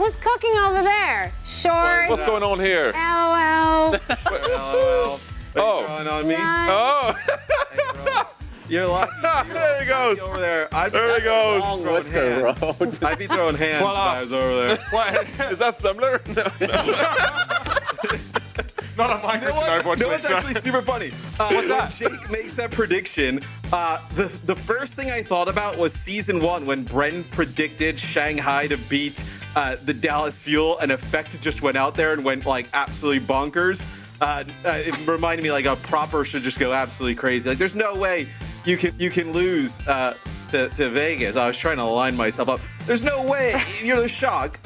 who's cooking over there? Short. What's going on here? LOL. LOL. Oh. Going on me? Oh. Hey, bro. You're lucky. There he goes. Over there. There he goes. Long whisker road. I'd be throwing hands if I was over there. What? Is that similar? No. Not on my Overwatch. No, it's actually super funny. What's that? When Jake makes that prediction, the first thing I thought about was season 1 when Bren predicted Shanghai to beat the Dallas Fuel, and Effect just went out there and went like absolutely bonkers. It reminded me like a proper should just go absolutely crazy. Like there's no way you can lose to Vegas. I was trying to line myself up. There's no way you're the shock.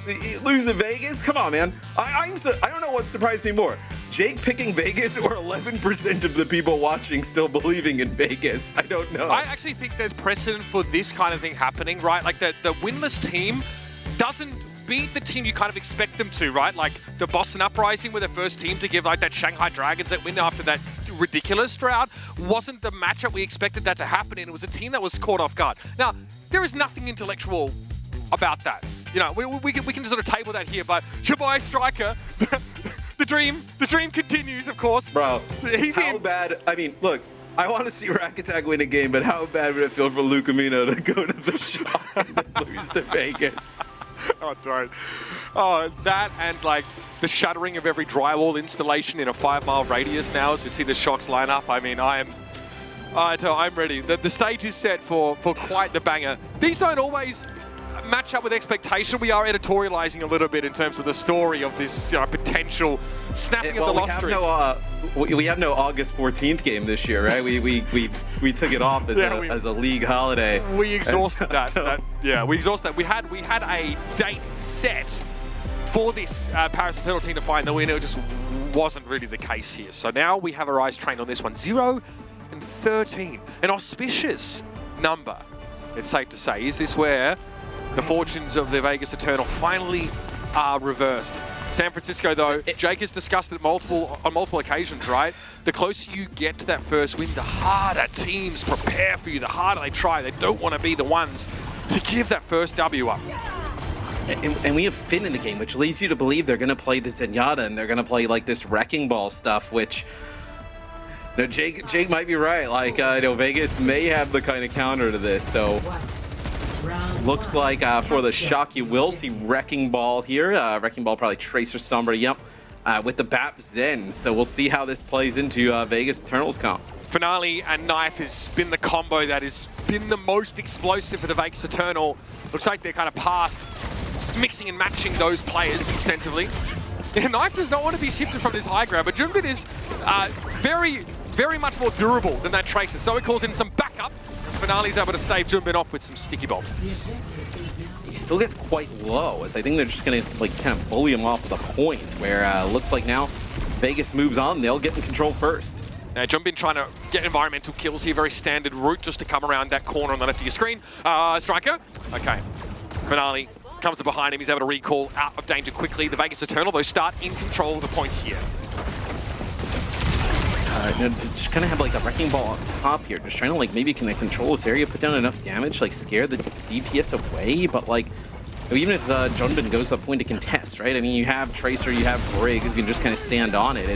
Lose to Vegas? Come on, man. I don't know what surprised me more. Jake picking Vegas or 11% of the people watching still believing in Vegas? I don't know. I actually think there's precedent for this kind of thing happening, right? Like the winless team doesn't beat the team you kind of expect them to, right? Like the Boston Uprising were the first team to give like that Shanghai Dragons that win after that ridiculous drought. Wasn't the matchup we expected that to happen in. It was a team that was caught off guard. Now, there is nothing intellectual about that. You know, we can just sort of table that here, but your boy Striker, the dream continues, of course. Bro, He's how in. bad? I mean, look, I want to see Rack Attack win a game, but how bad would it feel for Luke Amino to go to the shop and lose to Vegas? Oh, don't. Oh, that and like the shuttering of every drywall installation in a 5-mile radius now as we see the shocks line up. I mean, I'm ready. The stage is set for quite the banger. These don't always match up with expectation. We are editorializing a little bit in terms of the story of this potential snapping of the loss streak. We have no August 14th game this year, right? We took it off as a league holiday. We exhausted that. So. We exhausted that. We had a date set for this Paris Eternal team to find the winner. It just wasn't really the case here. So now we have our eyes trained on this one. 0 and 13, an auspicious number. It's safe to say. Is this where the fortunes of the Vegas Eternal finally are reversed? San Francisco, though, Jake has discussed it on multiple occasions, right? The closer you get to that first win, the harder teams prepare for you, the harder they try. They don't want to be the ones to give that first W up. And we have Finn in the game, which leads you to believe they're going to play the Zenyatta and they're going to play like this Wrecking Ball stuff, which Jake might be right. Like, Vegas may have the kind of counter to this, so looks like for the shock, you will see Wrecking Ball here. Wrecking Ball probably Tracer somebody, yep, with the BAP Zen. So we'll see how this plays into Vegas Eternals comp. Finale and Knife has been the combo that has been the most explosive for the Vegas Eternal. Looks like they're kind of past mixing and matching those players extensively. Knife does not want to be shifted from this high ground, but Junbin is very much more durable than that Tracer, so it calls in some backup. Finale's able to stave Junbin off with some sticky bombs. He still gets quite low, as I think they're just going to like kind of bully him off with a point, where looks like now Vegas moves on, they'll get in control first. Now, Junbin trying to get environmental kills here, very standard route just to come around that corner on the left of your screen. Striker, okay. Finale comes to behind him, he's able to recall out of danger quickly. The Vegas Eternal, though, start in control of the point here. Just kind of have like a Wrecking Ball on top here, just trying to like maybe can they control this area, put down enough damage, like scare the DPS away, but like even if Junbin goes to the point to contest, right? I mean, you have Tracer, you have Brig, who can just kind of stand on it.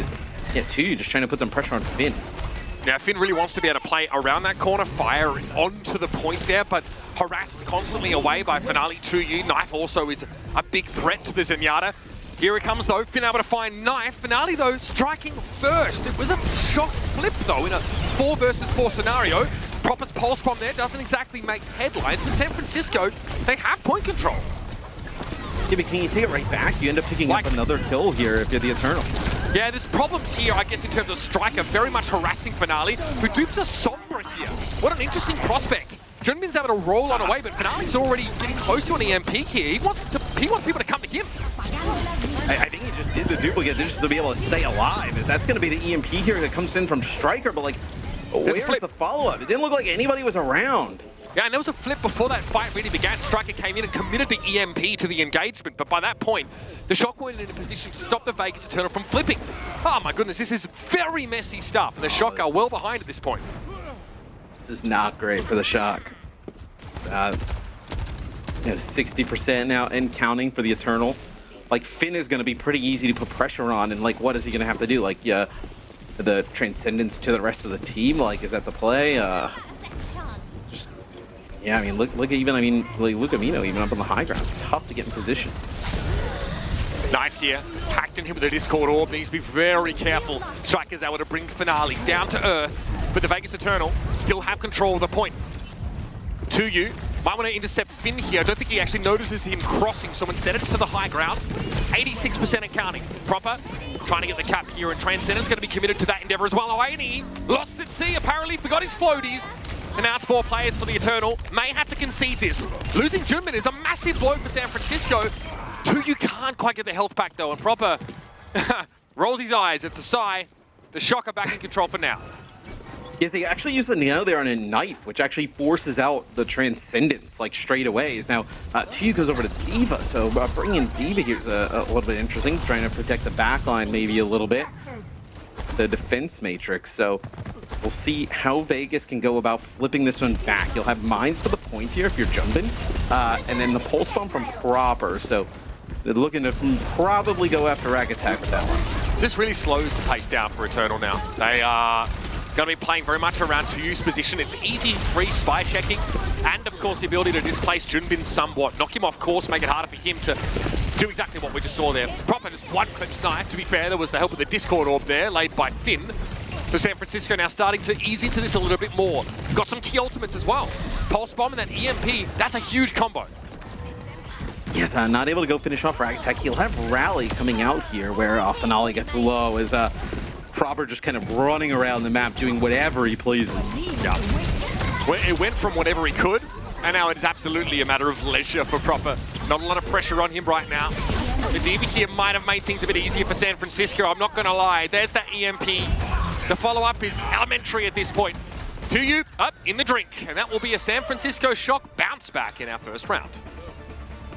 You're just trying to put some pressure on Finn. Yeah, Finn really wants to be able to play around that corner, fire onto the point there, but harassed constantly away by Finale 2U. Knife also is a big threat to the Zenyatta. Here it comes, though. Finn able to find Knife. Finale, though, striking first. It was a shock flip, though, in a 4 versus 4 scenario. Proper's pulse bomb there doesn't exactly make headlines, but San Francisco, they have point control. Yeah, but can you take it right back? You end up picking up another kill here if you're the Eternal. Yeah, there's problems here, I guess, in terms of Striker, very much harassing Finale, who dupes a Sombra here. What an interesting prospect. Junbin's able to roll on away, but Finale's already getting close to an EMP here. He wants people to come to him. I think he just did the duplicate just to be able to stay alive. That's going to be the EMP here that comes in from Striker, but like, where's the follow-up? It didn't look like anybody was around. Yeah, and there was a flip before that fight really began. Striker came in and committed the EMP to the engagement, but by that point, the Shock weren't in a position to stop the Vegas Eternal from flipping. Oh my goodness, this is very messy stuff, and the Shock are well behind at this point. This is not great for the Shock. It's 60% now and counting for the Eternal. like Finn is going to be pretty easy to put pressure on, and like what is he going to have to do? Like yeah, the transcendence to the rest of the team. Like is that the play? Just yeah, I mean look at even like Luke Amino even up on the high ground. It's tough to get in position. Knife here, hacked in him with the Discord Orb, needs to be very careful. Striker's able to bring Finale down to earth, but the Vegas Eternal still have control of the point. To you, might want to intercept Finn here. I don't think he actually notices him crossing, so instead it's to the high ground. 86% and counting. Proper, trying to get the cap here, and Transcendent's going to be committed to that endeavor as well. Oani lost at sea, apparently forgot his floaties. And now it's 4 players for the Eternal. May have to concede this. Losing Junmin is a massive blow for San Francisco. You can't quite get the health back though, and Proper rolls his eyes. It's a sigh. The Shocker back in control for now. Yes, they actually use the Nano there on a knife, which actually forces out the Transcendence like straight away. Is now Tuyu goes over to D.Va, so bringing in D.Va here is a little bit interesting, trying to protect the backline maybe a little bit. The defense matrix, so we'll see how Vegas can go about flipping this one back. You'll have mines for the point here if you're jumping, and then the pulse bomb from Proper, so they're looking to probably go after Rack Attack with that one. This really slows the pace down for Eternal now. They are going to be playing very much around Tuyu's position. It's easy, free spy checking, and of course the ability to displace Junbin somewhat. Knock him off course, make it harder for him to do exactly what we just saw there. Proper just one clip snipe. To be fair, there was the help of the Discord Orb there, laid by Finn. So San Francisco now starting to ease into this a little bit more. Got some key ultimates as well. Pulse Bomb and that EMP, that's a huge combo. Yes, not able to go finish off Rack Attack. He'll have Rally coming out here where Finale gets low as Proper just kind of running around the map doing whatever he pleases. Yeah. It went from whatever he could, and now it's absolutely a matter of leisure for Proper. Not a lot of pressure on him right now. The D.Va here might have made things a bit easier for San Francisco, I'm not going to lie. There's that EMP. The follow-up is elementary at this point. Tuyu up in the drink, and that will be a San Francisco Shock bounce back in our first round.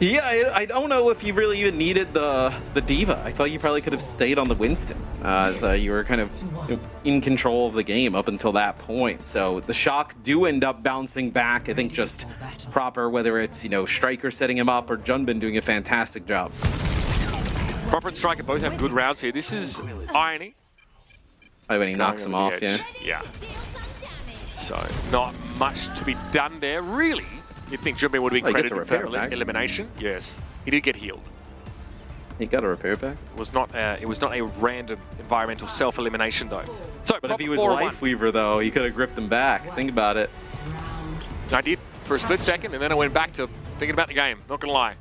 Yeah, I don't know if you really even needed the D.Va. I thought you probably could have stayed on the Winston, as you were kind of in control of the game up until that point. So the Shock do end up bouncing back. I think just Proper, whether it's Striker setting him up or Junbin doing a fantastic job. Proper and Striker both have good rounds here. This is Irony. Oh, when he knocks him off, yeah. Yeah. So not much to be done there, really. You'd think Junbin would be credited for elimination. Yes, he did get healed. He got a repair back. It was not a random environmental self-elimination though. So, but if he was Life Weaver though, he could have gripped him back. Think about it. I did for a split second, and then I went back to thinking about the game. Not gonna lie.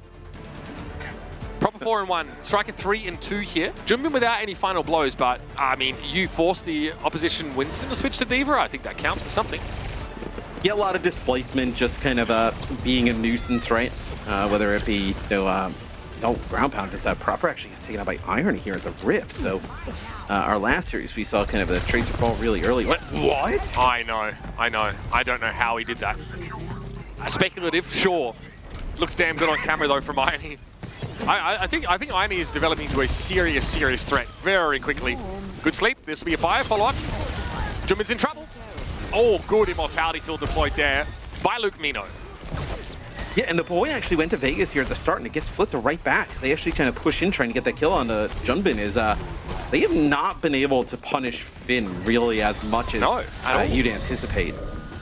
Proper 4-1, Striker 3-2 here. Junbin without any final blows, but I mean, you forced the opposition Winston to switch to D.Va. I think that counts for something. Yeah, a lot of displacement, just kind of being a nuisance, right? Whether it be, ground pound is Proper actually gets taken out by Irony here at the Rip. So our last series, we saw kind of the Tracer fall really early. What? I know. I don't know how he did that. Speculative, sure. Looks damn good on camera though from Irony. I think Irony is developing into a serious threat very quickly. Good sleep. This will be a fire follow-up. Junbin's in trouble. Oh, good immortality field deployed there by Luke Mino. Yeah, and the point actually went to Vegas here at the start, and it gets flipped right back. They actually kind of push in trying to get that kill on the Junbin. They have not been able to punish Finn really as much as you'd anticipate.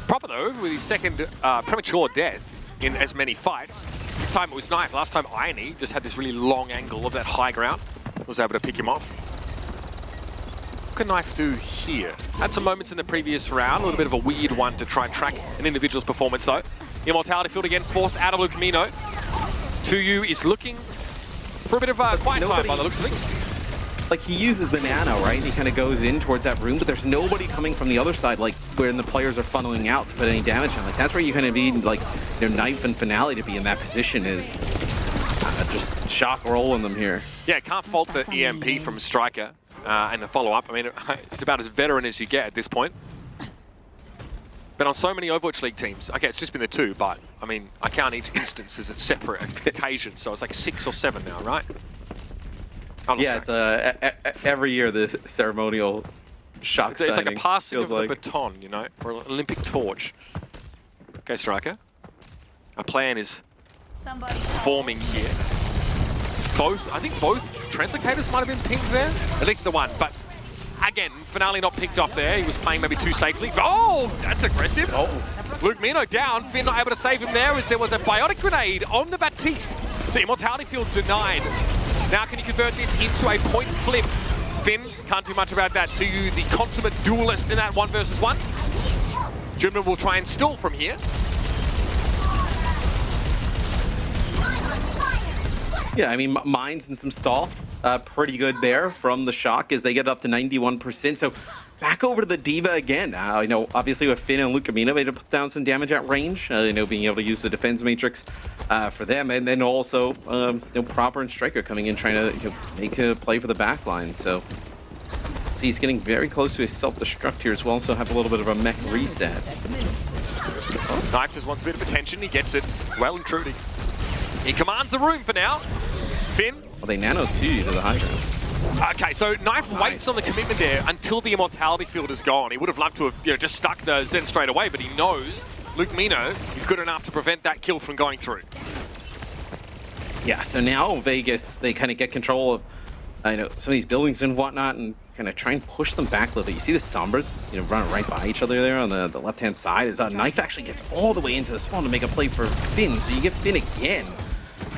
Proper though, with his second premature death in as many fights. This time it was Knife. Last time Irony just had this really long angle of that high ground. Was able to pick him off. What can Knife do here? Had some moments in the previous round, a little bit of a weird one to try and track an individual's performance though. Immortality field again, forced out of Luke Mino. Tuyu is looking for a bit of quiet time by the looks of things. Like he uses the Nano, right? And he kind of goes in towards that room, but there's nobody coming from the other side, like where the players are funneling out to put any damage on. Like that's where you kind of need like Knife and Finale to be in that position is just shock rolling them here. Yeah, can't fault the EMP from Striker. And the follow-up, I mean, it's about as veteran as you get at this point. Been on so many Overwatch League teams. Okay, it's just been the 2, but, I mean, I count each instance as its separate occasion, so it's like 6 or 7 now, right? Yeah, it's every year the ceremonial shock It's like a passing of the baton, or an Olympic torch. Okay, Striker. Our plan is forming here. I think both translocators might have been pinged there. At least the one. But again, Finale not picked off there. He was playing maybe too safely. Oh, that's aggressive. Oh. Luke Mino down. Finn not able to save him there as there was a biotic grenade on the Baptiste. So Immortality Field denied. Now can you convert this into a point flip? Finn, can't do much about that. To you, the consummate duelist in that 1 versus 1. Junman will try and stall from here. Yeah, I mean, mines and some stall. Pretty good there from the Shock as they get up to 91%. So back over to the D.Va again. You know, obviously with Finn and Luke Camino, they had to put down some damage at range. You know, being able to use the defense matrix for them. And then also, you know, Proper and Striker coming in trying to, you know, make a play for the back line. So see, he's getting very close to his self-destruct here as well. So have a little bit of a mech reset. Knife just wants a bit of attention. He gets it well and truly. He commands the room for now. Finn. Well, they nano to the high ground. Okay, so Knife waits on the commitment there until the Immortality Field is gone. He would have loved to have, you know, just stuck the Zen straight away, but he knows Luke Mino is good enough to prevent that kill from going through. Yeah, so now Vegas, they kind of get control of, you know, some of these buildings and whatnot, and kind of try and push them back a little bit. You see the Sombras, you know, running right by each other there on the left-hand side. As Knife actually gets all the way into the spawn to make a play for Finn, so you get Finn again.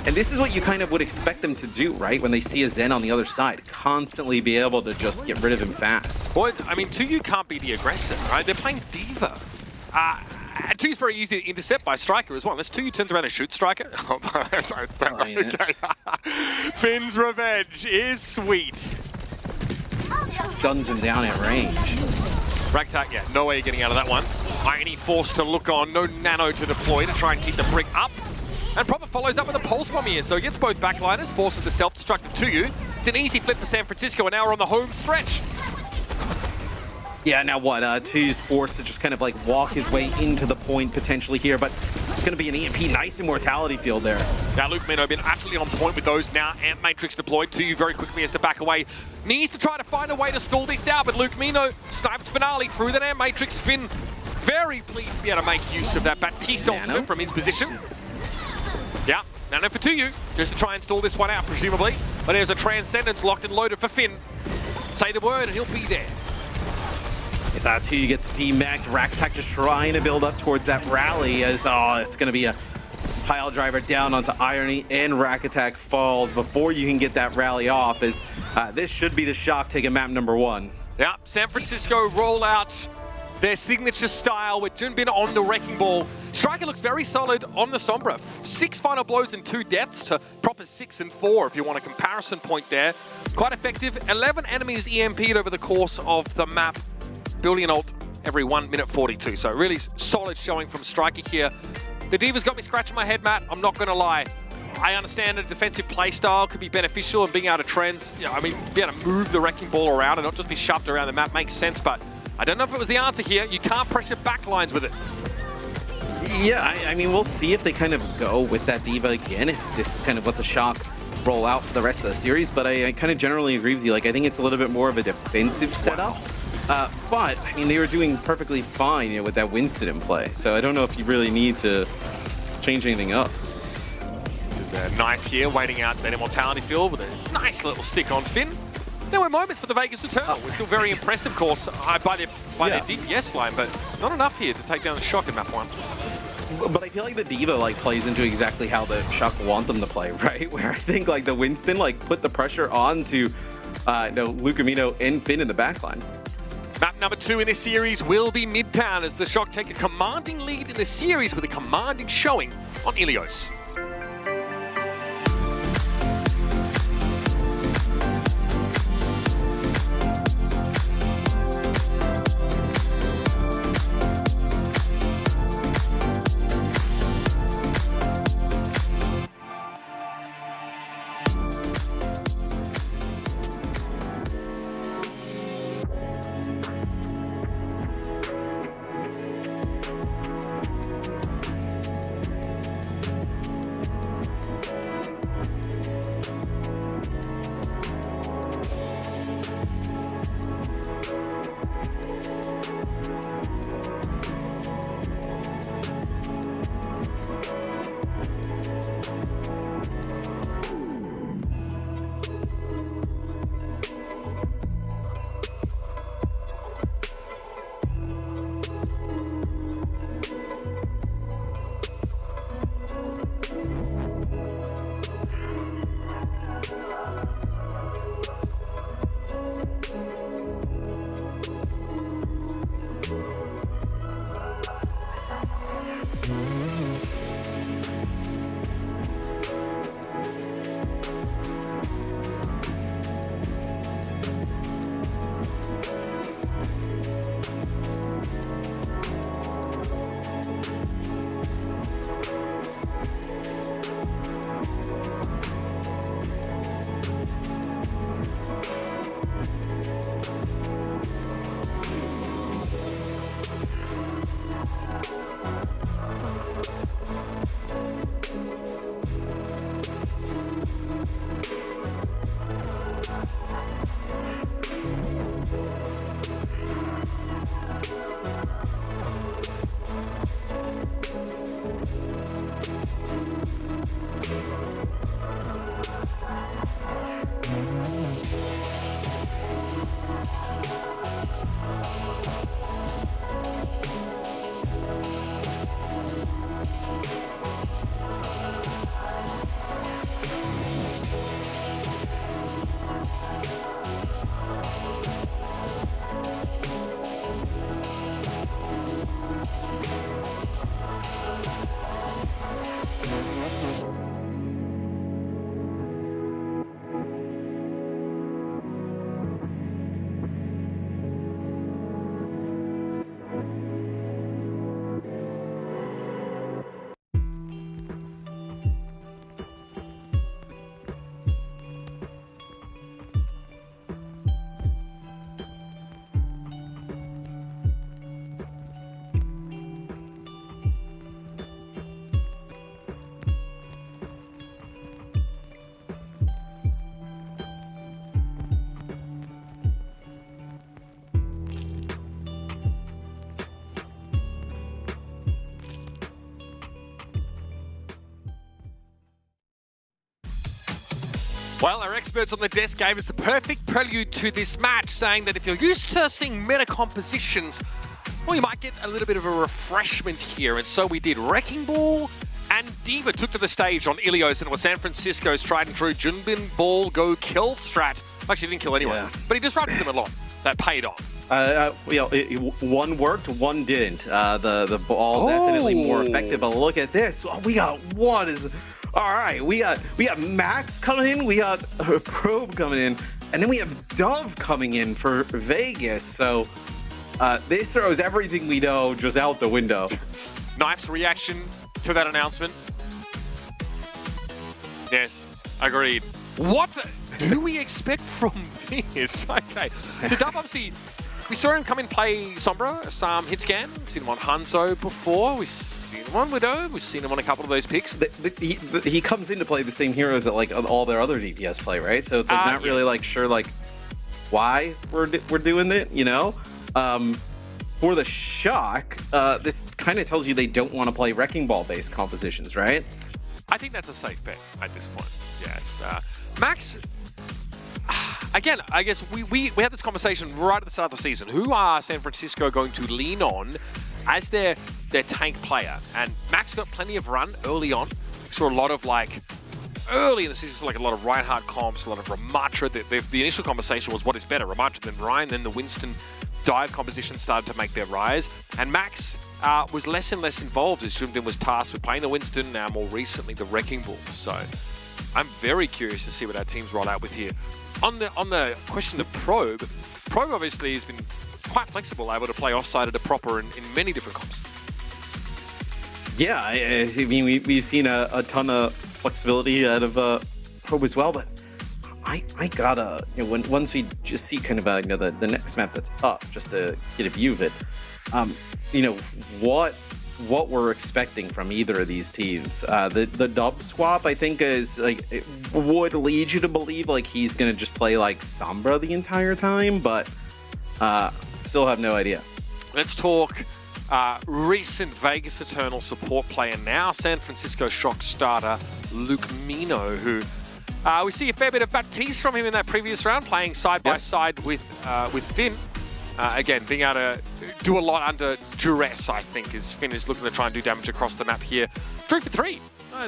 And this is what you kind of would expect them to do, right? When they see a Zen on the other side, constantly be able to just get rid of him fast. Well, I mean, 2U can't be the aggressor, right? They're playing D.Va. 2U's very easy to intercept by Striker as well. Unless 2U turns around and shoots Striker. Okay. Finn's revenge is sweet. Guns him down at range. Ragtag, yeah, no way you're getting out of that one. Irony forced to look on, no nano to deploy to try and keep the brick up. And Proper follows up with a pulse bomb here, so he gets both backliners, forces the self-destructive 2U. It's an easy flip for San Francisco, and now we're on the home stretch. Yeah, now what? 2U's forced to just kind of like walk his way into the point potentially here, but it's going to be an EMP. Nice Immortality Field there. Now Luke Mino been absolutely on point with those. Now Amp Matrix deployed. 2U very quickly has to back away. Needs to try to find a way to stall this out, but Luke Mino snipes Finale through that Amp Matrix. Finn very pleased to be able to make use of that Baptiste ultimate from his position. Yeah, nano for 2U, just to try and stall this one out, presumably. But there's a Transcendence locked and loaded for Finn. Say the word and he'll be there. As 2U gets demacked, Ragtag just trying to build up towards that rally as, it's going to be a pile driver down onto Irony, and Ragtag falls before you can get that rally off, as this should be the Shock taking map number 1. Yeah, San Francisco roll out their signature style with Junbin on the Wrecking Ball. Striker looks very solid on the Sombra. 6 final blows and 2 deaths to Proper 6 and 4 if you want a comparison point there. Quite effective. 11 enemies EMP'd over the course of the map. Building an ult every 1 minute 42. So really solid showing from Striker here. The D.Va's got me scratching my head, Matt. I'm not going to lie. I understand a defensive playstyle could be beneficial and being able to be able to move the Wrecking Ball around and not just be shoved around the map makes sense, but I don't know if it was the answer here. You can't pressure backlines with it. Yeah, I mean, we'll see if they kind of go with that D.Va again, if this is kind of what the Shock roll out for the rest of the series, but I kind of generally agree with you. Like, I think it's a little bit more of a defensive setup. But, I mean, they were doing perfectly fine, you know, with that Winston in play, so I don't know if you really need to change anything up. This is a Knife here, waiting out that Immortality Field with a nice little stick on Finn. There were moments for the Vegas Eternal. We're still very impressed, of course, by their DPS line, but it's not enough here to take down the Shock in map 1. But I feel like the D.Va like plays into exactly how the Shock want them to play, right? Where I think like the Winston like put the pressure on to Luke Camino and Finn in the backline. Map number 2 in this series will be Midtown as the Shock take a commanding lead in the series with a commanding showing on Ilios. Well, our experts on the desk gave us the perfect prelude to this match, saying that if you're used to seeing meta compositions, well, you might get a little bit of a refreshment here. And so we did. Wrecking Ball and D.Va took to the stage on Ilios, and it was San Francisco's tried and true Junbin Ball Go Kill strat. Actually, didn't kill anyone, but he disrupted them a lot. That paid off. One worked, one didn't. The ball definitely more effective. But look at this. Oh, we got one is all right. We got Max coming in. We got Probe coming in, and then we have Dove coming in for Vegas. So this throws everything we know just out the window. Knife's reaction to that announcement. Yes, agreed. What do we expect from this? Okay, so Dove obviously. We saw him come in play Sombra, some hit scan. We've seen him on Hanzo before. We've seen him on Widow. We've seen him on a couple of those picks. He comes in to play the same heroes that like all their other DPS play, right? So it's like not really like sure like why we're doing it, you know? For the Shock, this kind of tells you they don't want to play Wrecking Ball based compositions, right? I think that's a safe bet at this point. Yes, Max. Again, I guess we had this conversation right at the start of the season. Who are San Francisco going to lean on as their tank player? And Max got plenty of run early on. We saw a lot of early in the season, like a lot of Reinhardt comps, a lot of Ramatra. The initial conversation was what is better, Ramatra than Ryan. Then the Winston dive composition started to make their rise. And Max was less and less involved as Junbin was tasked with playing the Winston, now more recently the Wrecking Ball. So I'm very curious to see what our teams roll out with here. On the question of Probe obviously has been quite flexible, able to play offside at a proper in many different comps. Yeah, I mean we've seen a ton of flexibility out of Probe as well, but I gotta once we just see kind of the next map that's up, just to get a view of it, what we're expecting from either of these teams. The dub swap, I think, is it would lead you to believe he's gonna just play Sombra the entire time, but still have no idea. Let's talk recent Vegas Eternal support player, now San Francisco Shock starter Luke Mino, who we see a fair bit of Baptiste from him in that previous round, playing side by side with Finn. Again, being able to do a lot under duress, I think, as Finn is looking to try and do damage across the map here. 3 for 3.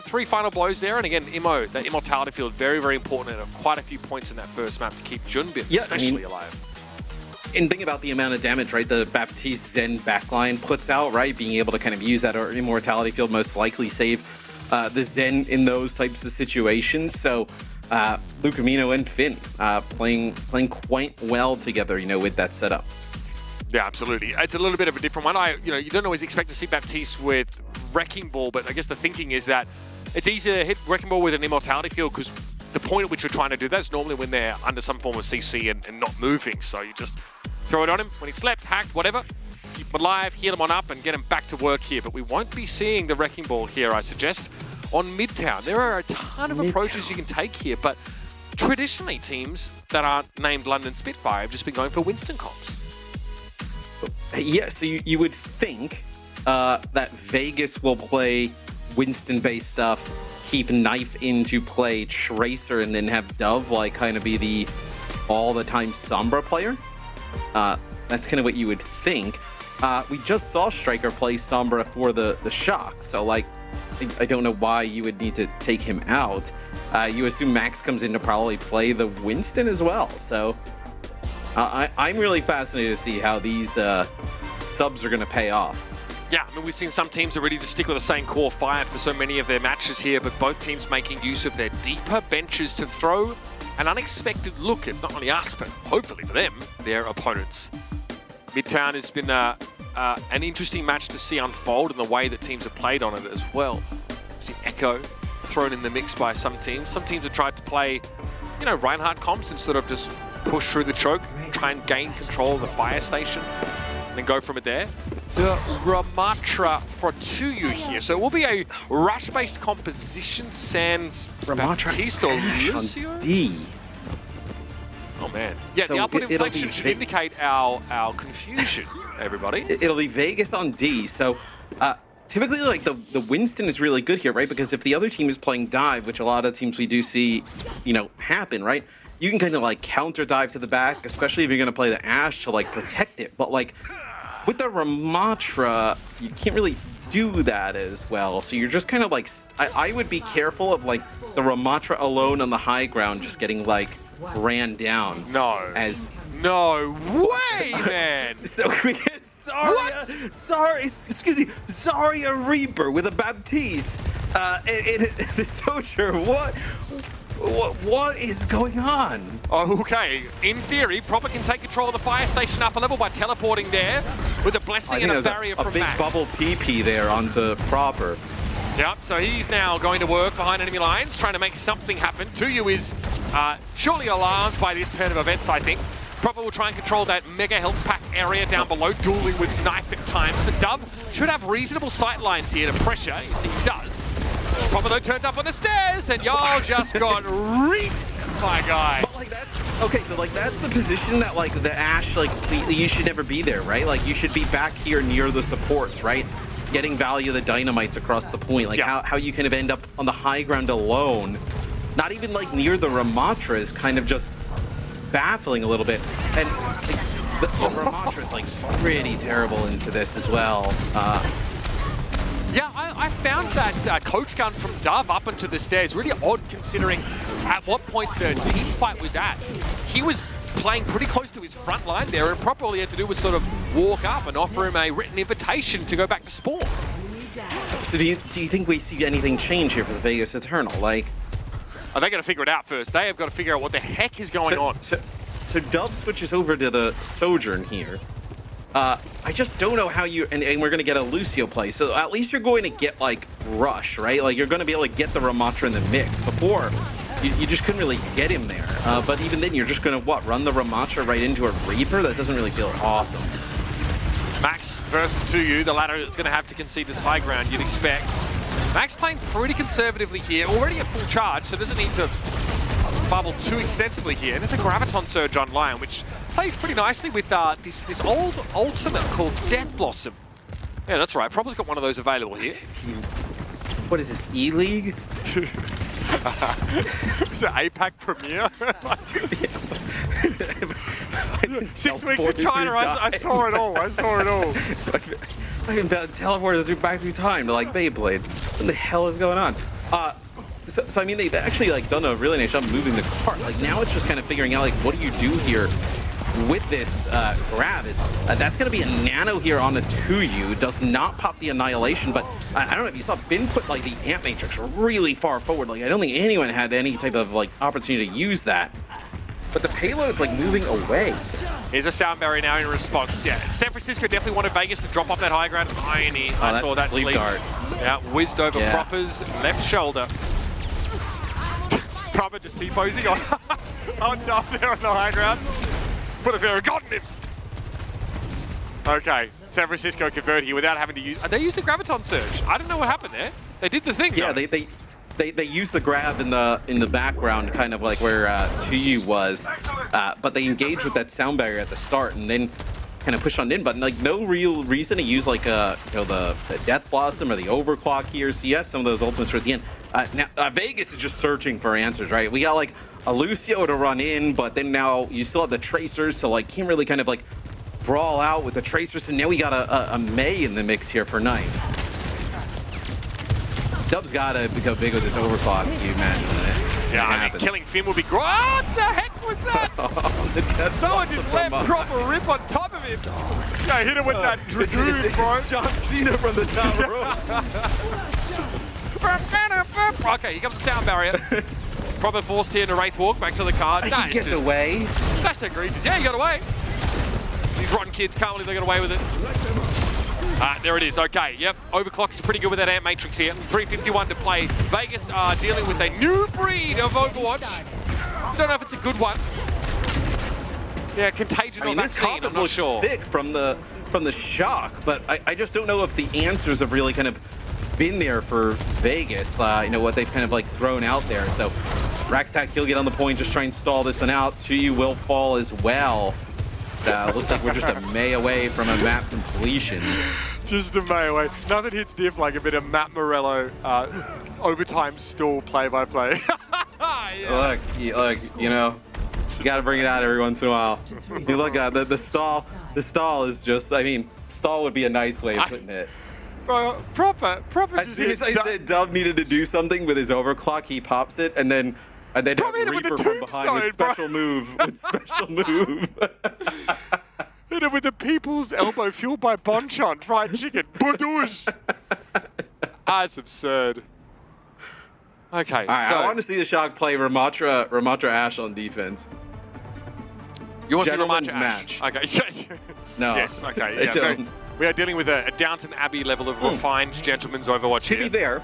3 final blows there, and again, that immortality field, very, very important at quite a few points in that first map to keep Junbin especially alive. And think about the amount of damage, right, the Baptiste Zen backline puts out, right? Being able to kind of use that immortality field, most likely save the Zen in those types of situations. So Luke Mino and Finn playing quite well together, with that setup. Yeah, absolutely. It's a little bit of a different one. You don't always expect to see Baptiste with Wrecking Ball, but I guess the thinking is that it's easier to hit Wrecking Ball with an immortality field because the point at which you're trying to do that is normally when they're under some form of CC and not moving. So you just throw it on him when he slept, hacked, whatever. Keep him alive, heal him on up, and get him back to work here. But we won't be seeing the Wrecking Ball here, I suggest, on Midtown. There are a ton of approaches you can take here, but traditionally teams that aren't named London Spitfire have just been going for Winston comps. Yeah, so you would think that Vegas will play Winston-based stuff, keep Knife into play Tracer, and then have Dove kind of be the all-the-time Sombra player. That's kind of what you would think. We just saw Striker play Sombra for the Shock, so I don't know why you would need to take him out. You assume Max comes in to probably play the Winston as well, so I'm really fascinated to see how these subs are going to pay off. Yeah, I mean, we've seen some teams are ready to stick with the same core 5 for so many of their matches here, but both teams making use of their deeper benches to throw an unexpected look at not only us, but hopefully for them, their opponents. Midtown has been an interesting match to see unfold in the way that teams have played on it as well. See Echo thrown in the mix by some teams. Some teams have tried to play, Reinhardt comps and sort of just push through the choke, try and gain control of the fire station, and then go from it there. The Ramatra Fortuyu here. So it will be a rush-based composition, sans Baptiste or Lucio. D. Oh man. Yeah, so the upward inflection should indicate our confusion, everybody. It'll be Vegas on D. So typically like the Winston is really good here, right? Because if the other team is playing dive, which a lot of teams we do see, happen, right? You can kind of like counter dive to the back, especially if you're going to play the Ashe to like protect it. But like with the Ramatra, you can't really do that as well. So you're just kind of like, I would be careful of like the Ramatra alone on the high ground just getting like ran down. No. No way, man! So Zarya Reaper with a Baptiste. The Soldier, what is going on? Oh, okay. In theory, Proper can take control of the fire station up a level by teleporting there with a blessing and a barrier from a big Max. bubble TP there onto Proper. Yep, so he's now going to work behind enemy lines, trying to make something happen. Tuyu is surely alarmed by this turn of events, I think. Proper will try and control that mega health pack area down below, dueling with knife at times. But Dove should have reasonable sight lines here to pressure. You see he does. Proper though turns up on the stairs, and y'all just got reeked, my guy. But like that's okay. So like that's the position that like the Ashe you should never be there, right? Like you should be back here near the supports, right? Getting value of the dynamites across the point. Like how you kind of end up on the high ground alone, not even like near the Ramatra is kind of just baffling a little bit. And like, the Ramatra is like pretty terrible into this as well. Yeah, I found that coach gun from Dove up into the stairs really odd considering at what point the team fight was at. He was playing pretty close to his front line there, and probably all he had to do was sort of walk up and offer him a written invitation to go back to spawn. So do you think we see anything change here for the Vegas Eternal? Like, are they going to figure it out first? They have got to figure out what the heck is going on. So Dove switches over to the Sojourn here. I just don't know how you, and we're going to get a Lucio play, so at least you're going to get, like, Rush, right? Like, you're going to be able to get the Ramatra in the mix. Before, you just couldn't really get him there. But even then, you're just going to, run the Ramatra right into a Reaper? That doesn't really feel awesome. Max versus Tuyu, the latter that's going to have to concede this high ground, you'd expect. Max playing pretty conservatively here, already at full charge, so doesn't need to bubble too extensively here. And there's a Graviton Surge on Lion, which plays pretty nicely with this old ultimate called Death Blossom. Yeah, that's right. Proper's got one of those available here. What is this, E-League? Is it APAC Premier? 6 weeks in China, I saw it all. I saw it all. I can teleport back through time to like Beyblade. What the hell is going on? So I mean, they've actually like done a really nice job moving the cart. Like now it's just kind of figuring out like what do you do here with this grab is that's going to be a nano here on a Tuyu. Does not pop the Annihilation, but I don't know if you saw Bin put like the Amp Matrix really far forward. Like I don't think anyone had any type of like opportunity to use that. But the payload's like moving away. Here's a sound barrier now in response. Yeah, San Francisco definitely wanted Vegas to drop off that high ground. I saw that sleep dart. Yeah, whizzed over Proper's left shoulder. Proper just T-posing on Duff there on the high ground. Would have ever gotten him. Okay, San Francisco convert here without having to use. They used the Graviton Surge. I don't know what happened there. They did the thing. Yeah, though. they use the grab in the background, kind of like where Tuyu was, but they engage with that sound barrier at the start and then kind of push on in. But like no real reason to use like the Death Blossom or the Overclock here. So you have some of those ultimates towards the end. Now Vegas is just searching for answers, right? We got like a Lucio to run in, but then now you still have the Tracers, so like can't really kind of like brawl out with the Tracers. And now we got a Mei in the mix here for Knight. Dub's gotta go big with this Overclock, can you imagine it? Yeah, I mean, killing Finn would be great. What the heck was that? Someone just let Proper rip on top of him. Yeah, hit him with that Dragoon, bro. John Cena from the top row. Okay, here comes the sound barrier. Proper forced here to Wraith Walk back to the card. He gets away. That's egregious. Yeah, he got away. These rotten kids can't believe they got away with it. There it is. Okay, yep. Overclock is pretty good with that Amp Matrix here. 3:51 to play. Vegas are dealing with a new breed of Overwatch. Don't know if it's a good one. Yeah, Contagion on that scene, I'm not sure. Sick from the shock, but I just don't know if the answers have really kind of been there for Vegas. What they've kind of like thrown out there. So Rack Attack, he'll get on the point, just try and stall this one out. Tuyu will fall as well. Looks like we're just a Mei away from a map completion. Just a melee. Nothing hits diff like a bit of Matt Morello overtime stall play-by-play. Yeah. Look, you know, you got to bring it out every once in a while. You look at the stall. The stall is just, I mean, stall would be a nice way of putting it. Bro, proper. As soon as I said Dove needed to do something with his overclock, he pops it, and then have Reaper from behind with special move. With special move. Hit it with the people's elbow fueled by Bonchon fried chicken. Badoosh. That's absurd. Okay, All right, so I want to see the Shock play Ramatra Ash on defense. you want to see Gentleman's Ramatra Ash? match. Okay. No. Yes. Okay. I Yeah. don't. We are dealing with a Downton Abbey level of refined gentleman's Overwatch To here. be fair,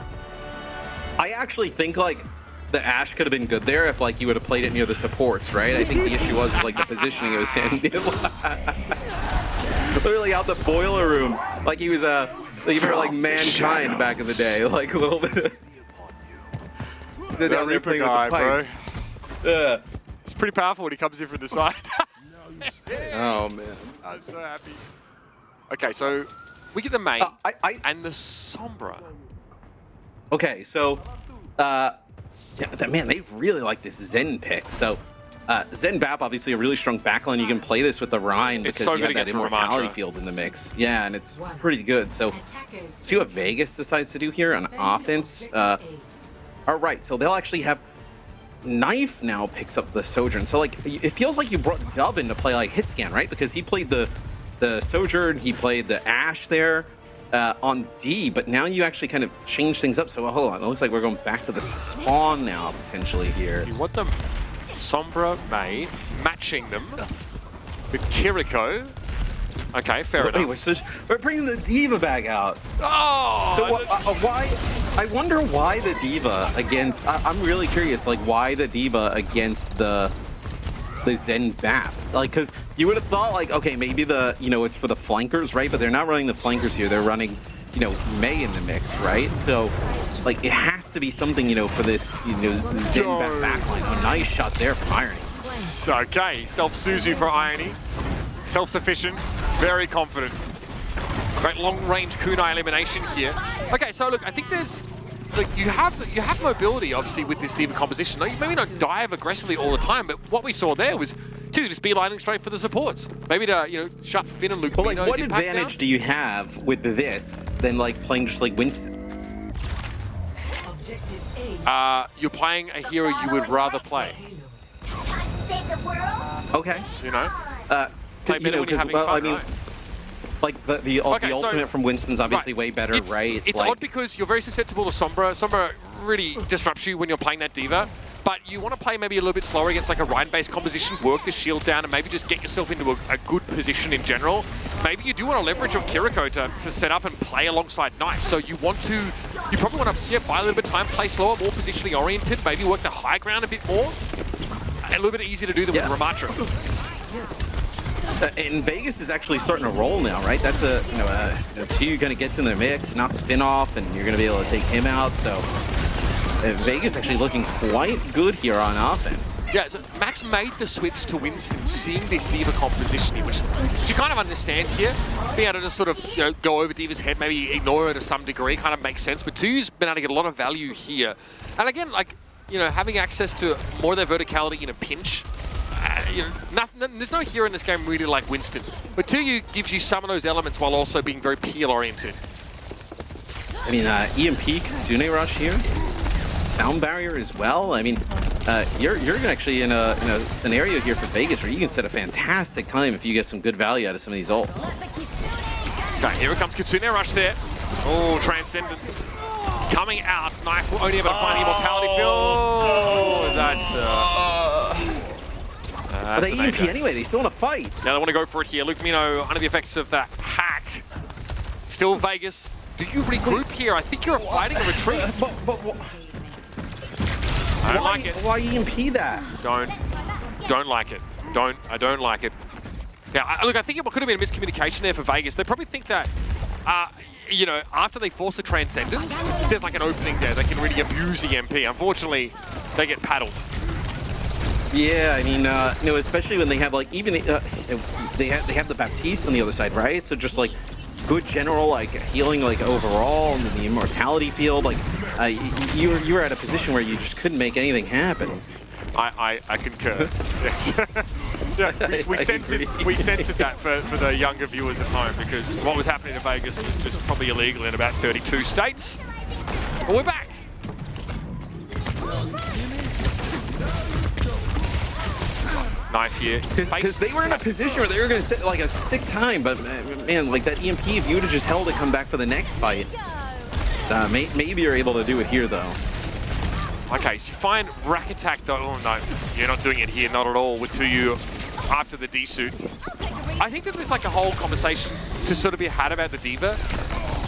I actually think like the Ash could have been good there if like you would have played it near the supports, right? I think the issue was like the positioning it was in. Literally out the boiler room, like he was like mankind back in the day, like a little bit. That Reaper guy, bro. Yeah. It's pretty powerful when he comes in from the side. Oh man. I'm so happy. Okay, so we get the main and the Sombra. Okay, so yeah, man, they really like this Zen pick. So Zen Bap, obviously a really strong backline. You can play this with the Rhine because so you good have that against immortality Ramatra. field in the mix. Yeah, and it's pretty good. So see what Vegas decides to do here on offense. All right, so they'll actually have Knife now picks up the Sojourn. So like it feels like you brought Dove in to play like hit scan, right? Because he played the Sojourn, he played the Ash there on D, but now you actually kind of change things up. So hold on, it looks like we're going back to the spawn now potentially here. You want them Sombra, May, matching them with Kiriko. Okay, fair enough. Wait, we're bringing the Diva back out. Oh! So why? I wonder why the Diva against. I'm really curious, like why the Diva against the Zen Bap? Like, because you would have thought, like, okay, maybe it's for the flankers, right? But they're not running the flankers here. They're running, May in the mix, right? So, like, it has to be something, for this, Zen Bap backline. Oh, nice shot there from Irony. Okay, self-Suzu for Irony. Self-sufficient, very confident. Great long-range kunai elimination here. Okay, so look, I think there's, like, you have mobility obviously with this Diva composition. No, you maybe not dive aggressively all the time, but what we saw there was just beelining straight for the supports. Maybe to shut Finn and Luke. But like, what advantage do you have with this than like playing just like Winston? You're playing a hero you would rather play. Okay. Play better when you're having fun, I mean, right? like the ultimate from Winston's obviously way better, right? It's like, odd because you're very susceptible to Sombra. Sombra really disrupts you when you're playing that Diva, but you want to play maybe a little bit slower against like a Rhine-based composition, work the shield down, and maybe just get yourself into a good position in general. Maybe you do want to leverage on Kiriko to set up and play alongside Knife. So you probably want to buy a little bit of time, play slower, more positionally oriented, maybe work the high ground a bit more. A little bit easier to do than with Ramatra. And Vegas is actually starting to roll now, right? That's two kind of gets in the mix, knocks Finn off, and you're going to be able to take him out. So Vegas actually looking quite good here on offense. Yeah, so Max made the switch to Winston, seeing this Diva composition, which you kind of understand here. Being able to just sort of go over Diva's head, maybe ignore her to some degree, kind of makes sense. But Two's been able to get a lot of value here, and again, like having access to more of their verticality in a pinch. There's no hero in this game really like Winston, but 2U gives you some of those elements while also being very peel-oriented. I mean, EMP, Kitsune Rush here, Sound Barrier as well. I mean, you're actually in a scenario here for Vegas where you can set a fantastic time if you get some good value out of some of these ults. Okay, here it comes Kitsune Rush there. Oh, Transcendence coming out. Knife will only able to find the Immortality field. Oh, that's... Are they EMP anyway? They still want to fight. Now they want to go for it here. Luke Mino under the effects of that hack. Still Vegas. Do you regroup here? I think you're fighting a retreat. I don't like it. Why EMP that? Don't like it. I don't like it. Yeah, look, I think it could have been a miscommunication there for Vegas. They probably think that, after they force the Transcendence, there's like an opening there. They can really abuse EMP. Unfortunately, they get paddled. Yeah, I mean, especially when they have like even they have the Baptiste on the other side, right? So just like good general like healing like overall and the immortality field. Like you were at a position where you just couldn't make anything happen. I concur. Yes. Yeah, we censored that for the younger viewers at home because what was happening in Vegas was just probably illegal in about 32 states. But we're back. Knife here. Because they were in a position where they were going to sit like a sick time, but man, like that EMP, if you would have just held it, come back for the next fight. Maybe you're able to do it here though. Okay, so you find rack attack though. Oh no, you're not doing it here, not at all. With 2U after the D suit. I think that there's like a whole conversation to sort of be had about the D.Va.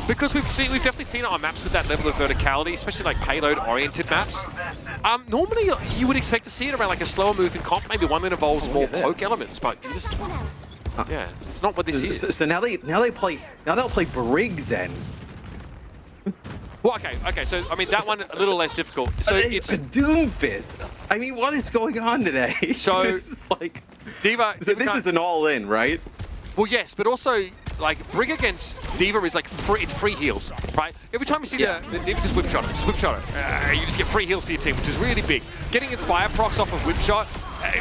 Because we've definitely seen it on maps with that level of verticality, especially like payload-oriented maps. Normally, you would expect to see it around like a slower moving comp, maybe one that involves more poke elements, but you just, yeah, it's not what this is. So now they'll play Briggs then. Well, okay. So I mean that one a little less difficult. So it's a Doomfist. I mean, what is going on today? So this is like D.Va. So this is an all-in, right? Well, yes, but also. Like, Brig against D.Va is like it's free heals, right? Every time you see the D.Va, just whip shot it, you just get free heals for your team, which is really big. Getting Inspire procs off of whip shot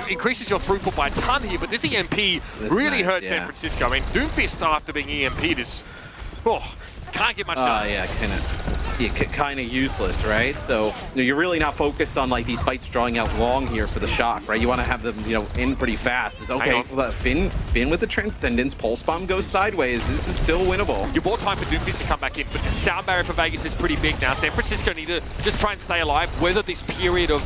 increases your throughput by a ton here, but this EMP really hurts San Francisco. I mean, Doomfist after being EMP'd is, can't get much done. Yeah, kind of useless, right? So you're really not focused on like these fights drawing out long here for the shock, right? You want to have them, in pretty fast. It's okay. Finn with the Transcendence, Pulse Bomb goes sideways. This is still winnable. You bought time for Doomfist to come back in, but the sound barrier for Vegas is pretty big now. San Francisco need to just try and stay alive, weather this period of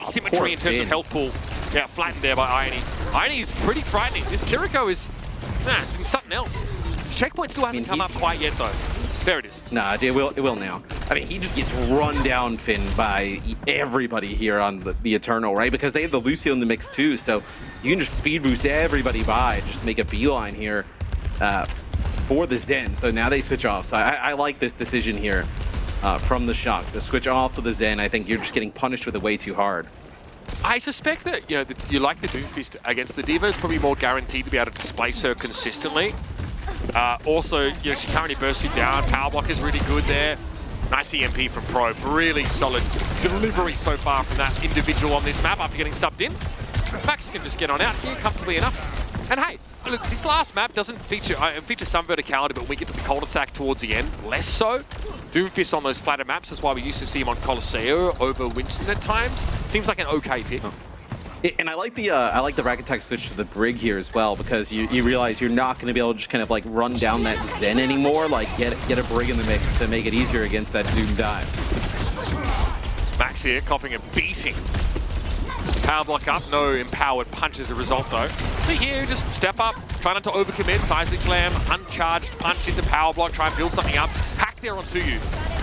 asymmetry in terms of health pool. Yeah, flattened there by Ione. Ione is pretty frightening. This Kiriko is, it's been something else. His checkpoint still hasn't come up quite yet, though. There it is. Nah, it will now. I mean, he just gets run down, Finn, by everybody here on the Eternal, right? Because they have the Lucio in the mix too, so you can just speed boost everybody by, just make a beeline here for the Zen. So now they switch off. So I like this decision here from the Shock. To switch off to the Zen, I think you're just getting punished with it way too hard. I suspect that, you like the Doomfist against the D.Va. It's probably more guaranteed to be able to displace her consistently. Also, she currently bursts you down. Power block is really good there. Nice EMP from Probe. Really solid delivery so far from that individual on this map after getting subbed in. Max can just get on out here comfortably enough. And hey, look, this last map doesn't feature some verticality, but when we get to the cul-de-sac towards the end, less so. Doomfist on those flatter maps, that's why we used to see him on Colosseo over Winston at times. Seems like an okay pick. And I like the rack attack switch to the Brig here as well, because you realize you're not going to be able to just kind of like run down that Zen anymore. Like get a Brig in the mix to make it easier against that Doom dive. Max here copping a beating. Power block up, no empowered punch as a result though. See here, just step up, try not to overcommit, seismic slam, uncharged punch into power block, try and build something up. Hack there on 2U.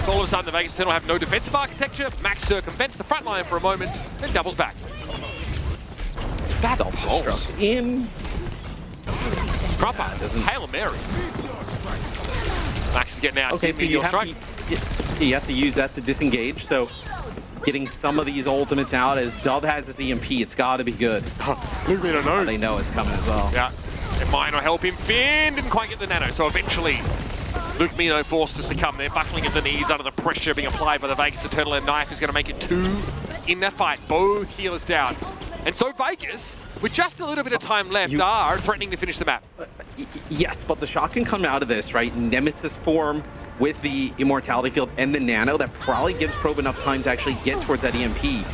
So all of a sudden the Vegas Eternal have no defensive architecture. Max circumvents the front line for a moment, then doubles back. Self-destruct in. Proper. Hail Mary. Max is getting out. Okay, so you have to use that to disengage. So getting some of these ultimates out as Dub has this EMP, it's got to be good. Lumina knows. They know it's coming as well. Yeah. It might not help him. Finn didn't quite get the nano, so eventually Luke Mino forced to succumb there, buckling at the knees under the pressure being applied by the Vegas Eternal, and Knife is going to make it 2 in that fight. Both healers down. And so Vegas, with just a little bit of time left, are threatening to finish the map. Yes, but the Shock can come out of this, right? Nemesis form with the Immortality Field and the Nano, that probably gives Probe enough time to actually get towards that EMP.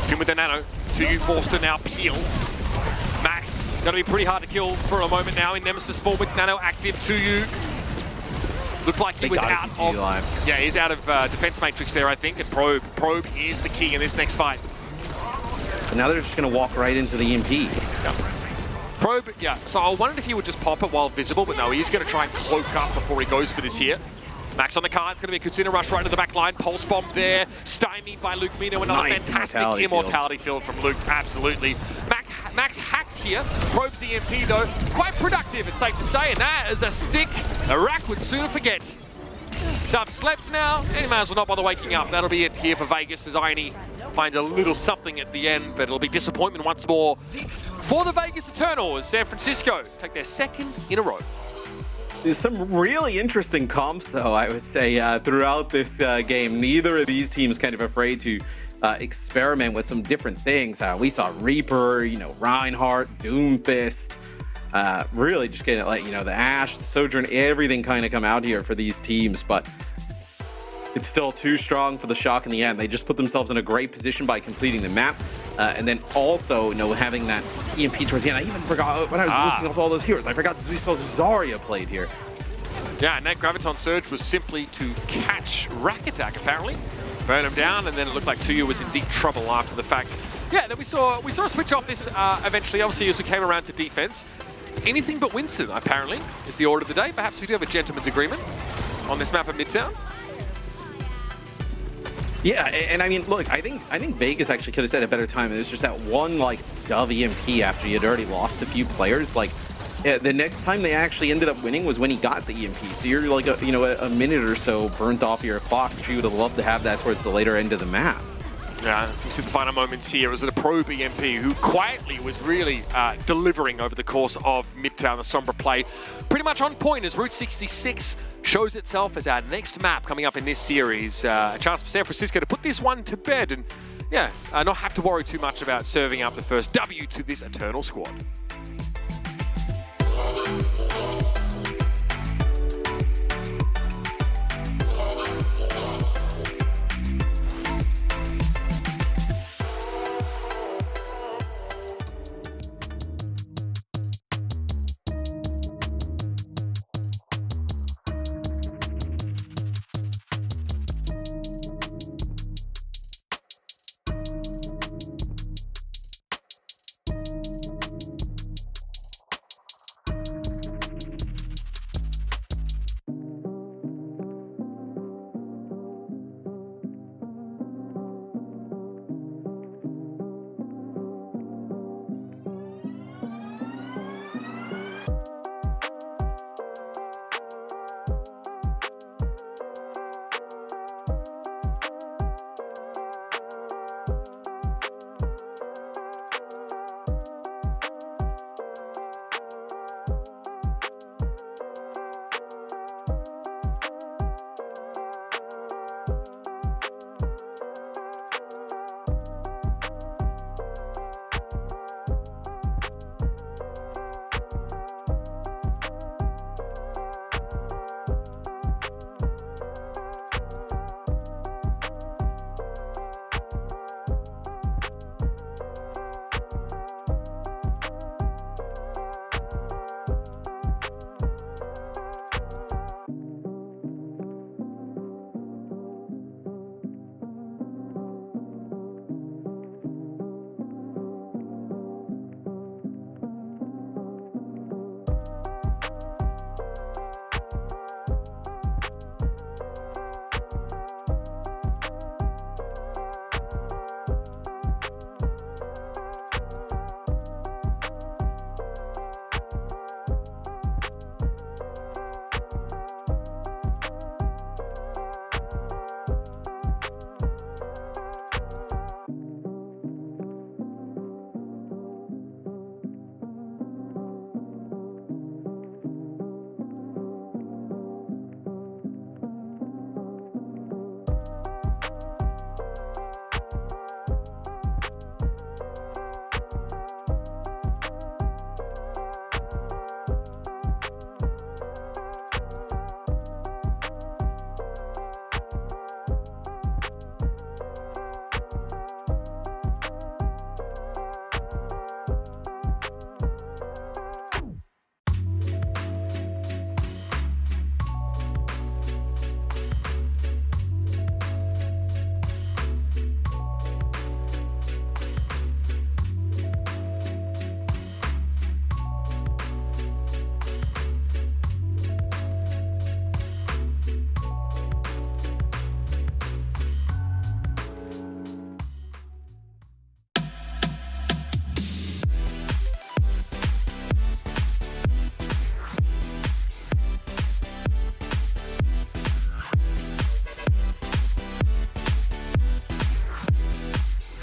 Finn with the Nano, 2U forced to now peel. Max, gonna be pretty hard to kill for a moment now in Nemesis form with Nano active. 2U looked like he was out of... Yeah, he's out of defense matrix there, I think, and Probe is the key in this next fight. And now they're just going to walk right into the EMP. Yeah. Probe, so I wondered if he would just pop it while visible, but no, he's going to try and cloak up before he goes for this here. Max on the card, it's going to be a Katsuna rush right into the back line. Pulse bomb there, stymied by Luke Mino. Another fantastic immortality field from Luke, absolutely. Max hacked here. Probe's EMP though, quite productive, it's safe to say, and that is a stick Iraq would sooner forget. Dove slept now, and he may as well not bother waking up. That'll be it here for Vegas as Ione finds a little something at the end, but it'll be disappointment once more for the Vegas Eternal as San Francisco take their 2nd in a row. There's some really interesting comps, though, I would say, throughout this game. Neither of these teams kind of afraid to experiment with some different things. We saw Reaper, Reinhardt, Doomfist, really just getting like, the Ashe, the Sojourn, everything kind of come out here for these teams, but it's still too strong for the Shock in the end. They just put themselves in a great position by completing the map, and then also, having that EMP towards the end. I even forgot when I was listening to all those heroes. I forgot Zarya played here. Yeah, and that Graviton Surge was simply to catch Rack Attack, apparently. Burn him down, and then it looked like Tuya was in deep trouble after the fact. Yeah, then we saw a switch off this eventually, obviously, as we came around to defense. Anything but Winston, apparently, is the order of the day. Perhaps we do have a gentleman's agreement on this map of Midtown. Yeah, and I mean, look, I think Vegas actually could have said a better time. It was just that one Dove EMP after he had already lost a few players. The next time they actually ended up winning was when he got the EMP. So you're a minute or so burnt off your clock, which you would have loved to have that towards the later end of the map. Yeah, you see the final moments here. It was the Probe EMP who quietly was really delivering over the course of Midtown, the Sombra play. Pretty much on point as Route 66 shows itself as our next map coming up in this series. A chance for San Francisco to put this one to bed and, yeah, not have to worry too much about serving up the first W to this Eternal squad.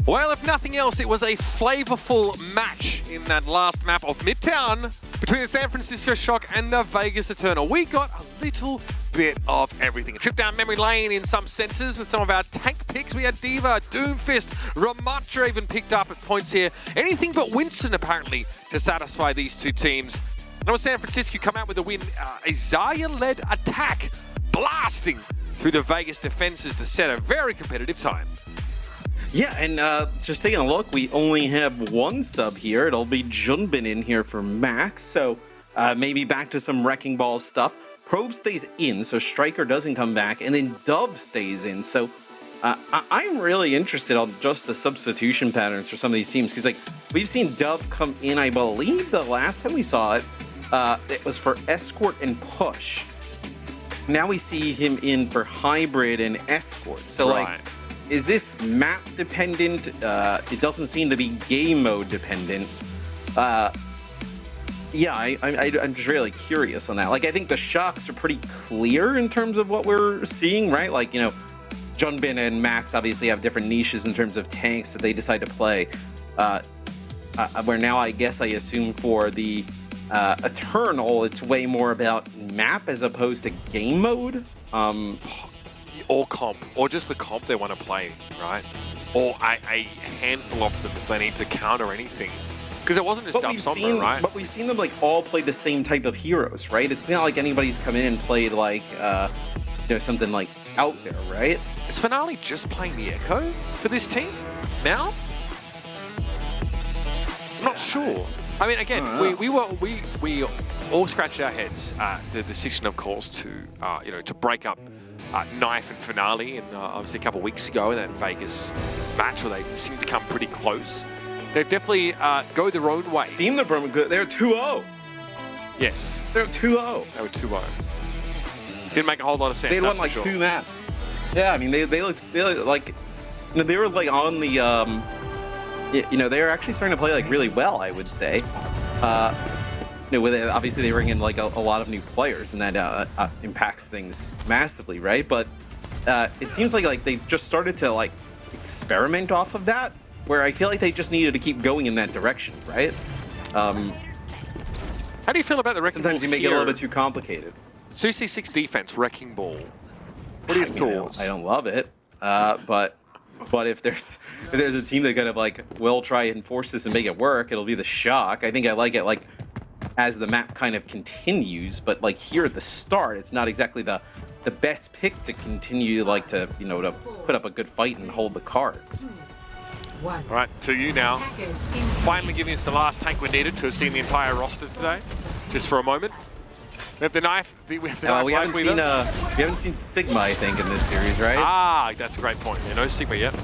Well, if nothing else, it was a flavorful match in that last map of Midtown. Between the San Francisco Shock and the Vegas Eternal, we got a little bit of everything. A trip down memory lane in some senses with some of our tank picks. We had Diva, Doomfist, Ramattra even picked up at points here. Anything but Winston, apparently, to satisfy these two teams. And with San Francisco come out with a win, a Zarya-led attack blasting through the Vegas defenses to set a very competitive time. Yeah, and just taking a look, we only have one sub here. It'll be Junbin in here for Max, so maybe back to some Wrecking Ball stuff. Probe stays in, so Striker doesn't come back, and then Dove stays in. So I'm really interested on just the substitution patterns for some of these teams, because like we've seen Dove come in, I believe the last time we saw it, it was for Escort and Push. Now we see him in for Hybrid and Escort. So like, is this map dependent? It doesn't seem to be game mode dependent. Yeah, I'm just really curious on that. Like, I think the shocks are pretty clear in terms of what we're seeing, right? Like, you know, Junbin and Max obviously have different niches in terms of tanks that they decide to play. Where now I guess I assume for the Eternal, it's way more about map as opposed to game mode. Or comp, or just the comp they want to play, right? Or a handful of them if they need to counter anything. Because it wasn't just Dove Sombra, right? But we've seen them like all play the same type of heroes, right? It's not like anybody's come in and played like, you know, something like out there, right? Is Finale just playing the Echo for this team now? I'm not sure. I mean, again, we all scratched our heads at the decision, of course, to you know, to break up Knife and Finale, and obviously a couple of weeks ago in that Vegas match where they seemed to come pretty close. They've definitely go their own way. Seem the good. They're 2-0. Yes. They're 2-0. They were 2-0. Didn't make a whole lot of sense. They won like sure. 2 maps. Yeah, I mean they looked like, you know, they were like on the you know, they were actually starting to play like really well, I would say. You know, with it, obviously they bring in like a lot of new players, and that impacts things massively, right? But it seems like they just started to like experiment off of that, where I feel like they just needed to keep going in that direction, right? How do you feel about the Wrecking Ball? Sometimes you make it a little bit too complicated. 2C6 defense, Wrecking Ball. What are your thoughts? I don't love it, but if there's a team that kind of like will try and force this and make it work, it'll be the Shock. I think I like it like as the map kind of continues, but like here at the start, it's not exactly the best pick to continue like to, you know, to put up a good fight and hold the card. All right, to you now. Finally giving us the last tank we needed to have seen the entire roster today, just for a moment. We have the Knife. We haven't seen Sigma, I think, in this series, right? Ah, that's a great point. Yeah, no Sigma yet.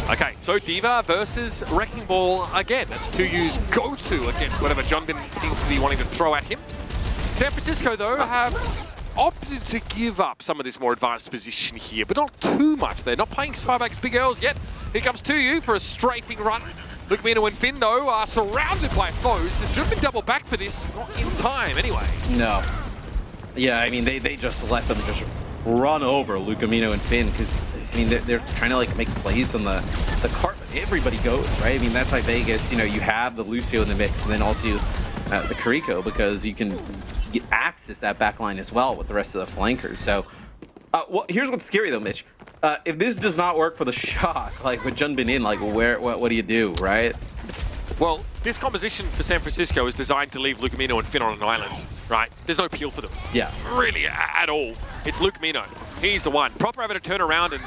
Okay, so Diva versus Wrecking Ball again. That's 2U's go-to against whatever Junbin seems to be wanting to throw at him. San Francisco, though, have opted to give up some of this more advanced position here, but not too much. They're not playing Spyback's big L's yet. Here comes 2U for a strafing run. Lukemino and Finn, though, are surrounded by foes. Does Junbin double back for this? Not in time, anyway. No. Yeah, I mean, they just let them just run over Lukemino and Finn, because, I mean, they're trying to, like, make plays on the cart, but everybody goes, right? I mean, that's why Vegas, you know, you have the Lucio in the mix, and then also the Kariko, because you can get access that back line as well with the rest of the flankers. So, well, here's what's scary, though, Mitch. If this does not work for the Shock, like with Junbin in, like what do you do, right? Well, this composition for San Francisco is designed to leave Lukemino and Finn on an island, right? There's no appeal for them. Yeah. Really, at all. It's Lukemino. He's the one. Proper having to turn around and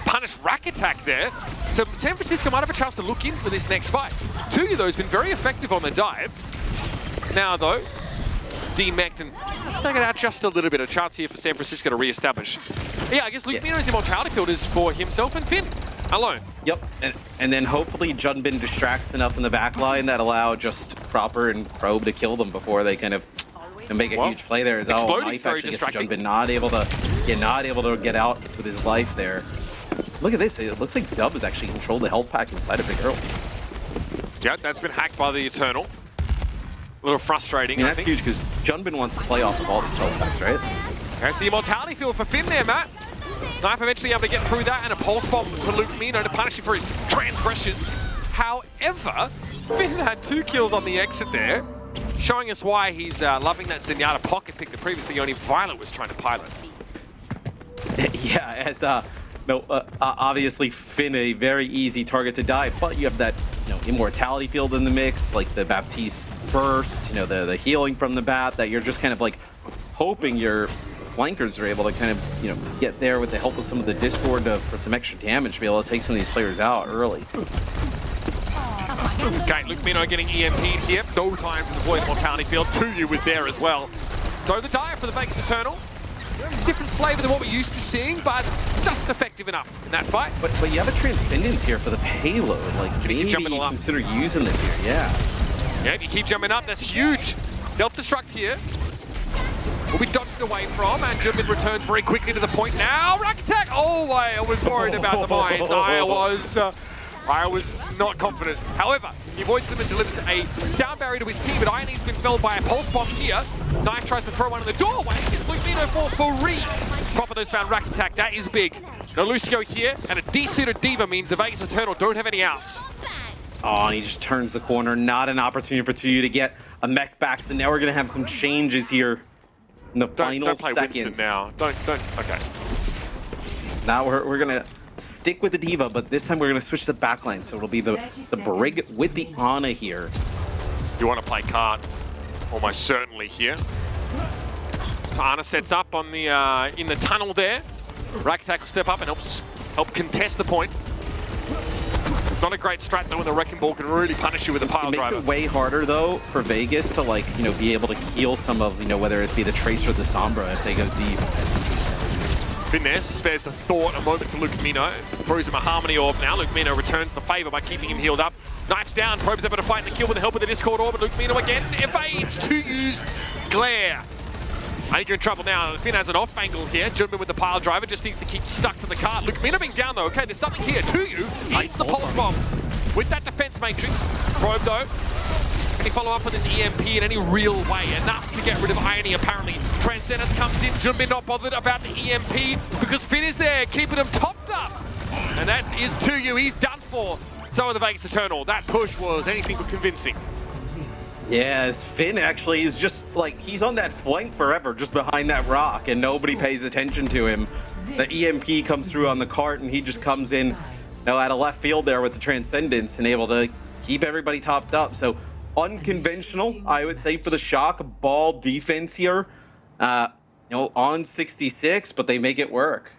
punish Rack Attack there. So San Francisco might have a chance to look in for this next fight. 2U, though, has been very effective on the dive. Now, though, demeched and stuck it out just a little bit. A chance here for San Francisco to re-establish. Yeah, I guess Lukemino's immortality field is for himself and Finn alone. Yep, and then hopefully Junbin distracts enough in the back line that allow just Proper and Probe to kill them before they kind of make a huge play there. Exploding's very distracting. Junbin not able to get out with his life there. Look at this. It looks like Dub has actually controlled the health pack inside of the girl. Yeah, that's been hacked by the Eternal. A little frustrating, I think. That's huge, because Junbin wants to play off of all these health packs, right? There's the immortality field for Finn there, Matt. Knife eventually able to get through that, and a pulse bomb to Lukemino to punish him for his transgressions. However, Finn had 2 kills on the exit there. showing us why he's loving that Zenyatta pocket pick that previously only Violet was trying to pilot. Yeah, as obviously Finn a very easy target to die, but you have that immortality field in the mix, like the Baptiste burst, the healing from the bat that you're just kind of like hoping your flankers are able to kind of get there with the help of some of the Discord for some extra damage to be able to take some of these players out early. Okay, Lucamino getting EMP'd here. No time to deploy the mortality field. 2U was there as well. So the dire for the Vegas Eternal. Different flavor than what we're used to seeing, but just effective enough in that fight. But you have a Transcendence here for the payload. Like, maybe you consider using this here, yeah. Yeah, if you keep jumping up, that's huge. Self-destruct here. Will be dodged away from, and Jimin returns very quickly to the point now. Rack attack! Oh, I was worried about the mines. I was not confident. However, he avoids them and delivers a sound barrier to his team, but Ironie's been felled by a pulse bomb here. Knife tries to throw one in the doorway. It's Lucamino for free. Propathos found Rack attack. That is big. No Lucio here, and a desuited Diva means the Vegas Eternal don't have any outs. Oh, and he just turns the corner. Not an opportunity for 2U to get a mech back, so now we're going to have some changes here in the final don't play seconds. Winston now. Don't. Okay. Now we're going to stick with the Diva, but this time we're going to switch the backline, so it'll be the Brig with the Ana here. You want to play card? Almost certainly here. So Ana sets up on the in the tunnel there. Rack attack will step up and help contest the point. Not a great strat though, when the Wrecking Ball can really punish you with a pile driver. It makes it way harder though for Vegas to be able to heal some of whether it be the Trace or the Sombra if they go deep. Finesse spares a thought, a moment for Lucamino. Throws him a Harmony Orb now. Lucamino returns the favor by keeping him healed up. Knifes down, Probe's able to fight the kill with the help of the Discord Orb, but Lucamino again evades 2U's glare. I think you're in trouble now. Finn has an off angle here. Junbin with the pile driver just needs to keep stuck to the cart. Lucamino being down though. Okay, there's something here. 2U eats the pulse bomb with that defense matrix. Probe though. Can he follow up with his EMP in any real way? Enough to get rid of Ironie, apparently. Transcendence comes in. Junbin not bothered about the EMP because Finn is there, keeping him topped up. And that is 2U. He's done for. So are the Vegas Eternal. That push was anything but convincing. Yes, Finn actually is just he's on that flank forever, just behind that rock, and nobody pays attention to him. The EMP comes through on the cart, and he just comes in out of left field there with the Transcendence and able to keep everybody topped up. So unconventional, I would say, for the Shock. Ball defense here, on 66, but they make it work.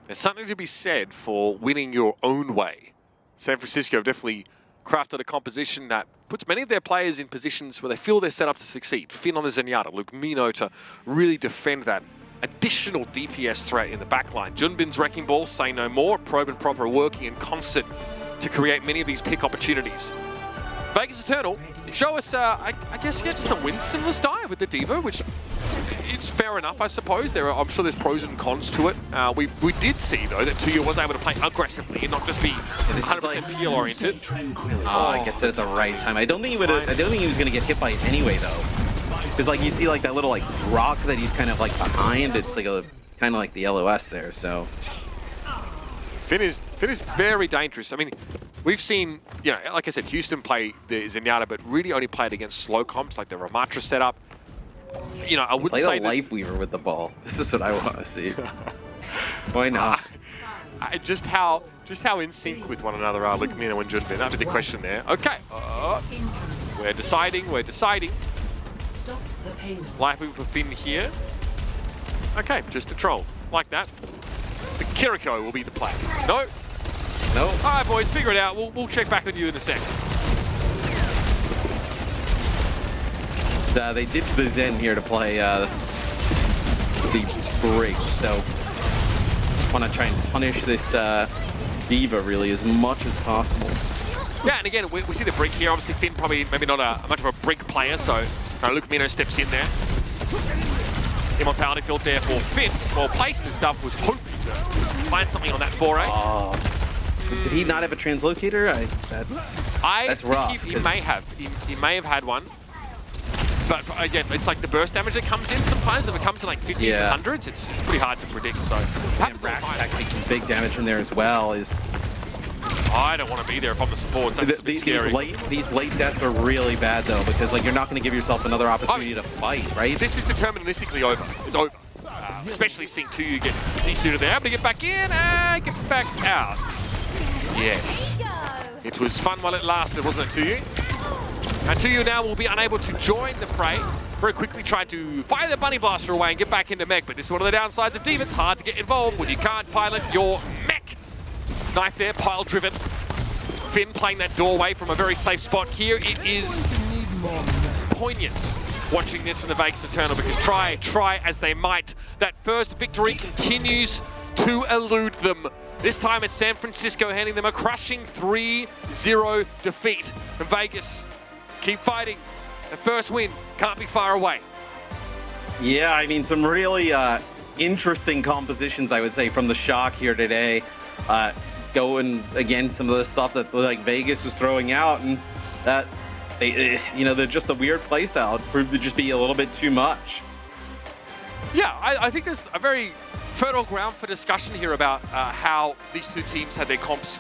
There's something to be said for winning your own way. San Francisco have definitely crafted a composition that puts many of their players in positions where they feel they're set up to succeed. Finn on the Zenyatta, Lucamino to really defend that additional DPS threat in the backline. Junbin's Wrecking Ball, say no more. Probe and Proper are working in concert to create many of these pick opportunities. Vegas Eternal show us, I guess, just a Winstonless die with the Diva, which is fair enough, I suppose. I'm sure there's pros and cons to it. We did see, though, that 2U was able to play aggressively and not just be 100% peel-oriented. Oh, he gets it at the right time. I don't think he was going to get hit by it anyway, though. Because, you see, that little, rock that he's kind of, behind. It's, kind of like the LOS there, so... Finn is very dangerous. I mean, we've seen, like I said, Houston play the Zenyatta, but really only played against slow comps, like the Ramatra setup. I wouldn't say the Life Weaver with the ball. This is what I want to see. Why not? Just how in sync with one another are Lucamino and Junbin. That'd be the question there. Okay. We're deciding. Life Weaver for Finn here. Okay, just a troll. Like that. The Kiriko will be the play. No? No. All right, boys, figure it out. We'll check back with you in a second. They ditched the Zen here to play the Brig, so want to try and punish this Diva really as much as possible. Yeah, and again, we see the Brig here. Obviously, Finn probably maybe not much of a Brig player, so Lucamino steps in there. Immortality field there for Finn. Well placed as Dove was hoping to find something on that foray. Oh. Did he not have a translocator? That's rough. He may have. He may have had one. But again, it's like the burst damage that comes in sometimes. If it comes in 50s and 100s, it's pretty hard to predict. So Rack takes some big damage from there as well. I don't want to be there if I'm the supports. That's a bit scary. These late deaths are really bad though, because like you're not going to give yourself another opportunity to fight, right? This is deterministically over. It's over. Especially seeing 2U get desuited. They're able to get back in and get back out. Yes. It was fun while it lasted, wasn't it, 2U? And 2U now will be unable to join the fray. Very quickly tried to fire the Bunny Blaster away and get back into mech, but this is one of the downsides of D.Va. It's hard to get involved when you can't pilot your mech. Knife there, pile driven. Finn playing that doorway from a very safe spot here. It is poignant watching this from the Vegas Eternal, because try as they might, that first victory continues to elude them. This time it's San Francisco handing them a crushing 3-0 defeat. And Vegas keep fighting. The first win can't be far away. Yeah, I mean, some really interesting compositions, I would say, from the Shock here today. Going against some of the stuff that like Vegas was throwing out, and that they're just a weird place out. Proved to just be a little bit too much. Yeah, I think there's a very fertile ground for discussion here about how these two teams had their comps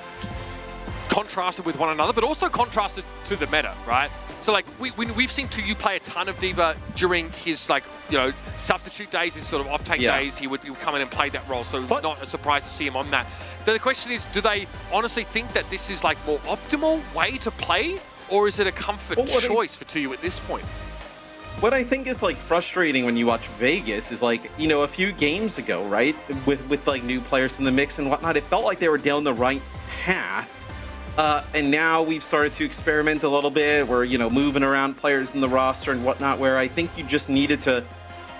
contrasted with one another, but also contrasted to the meta, right? So like we've seen 2U play a ton of D.Va during his substitute days, his sort of off-tank days. He would come in and play that role, so not a surprise to see him on that. But the question is, do they honestly think that this is like more optimal way to play, or is it a comfort choice for 2U at this point? What I think is like frustrating when you watch Vegas is like, a few games ago, right, with like new players in the mix and whatnot, it felt like they were down the right path. And now we've started to experiment a little bit. We're, moving around players in the roster and whatnot, where I think you just needed to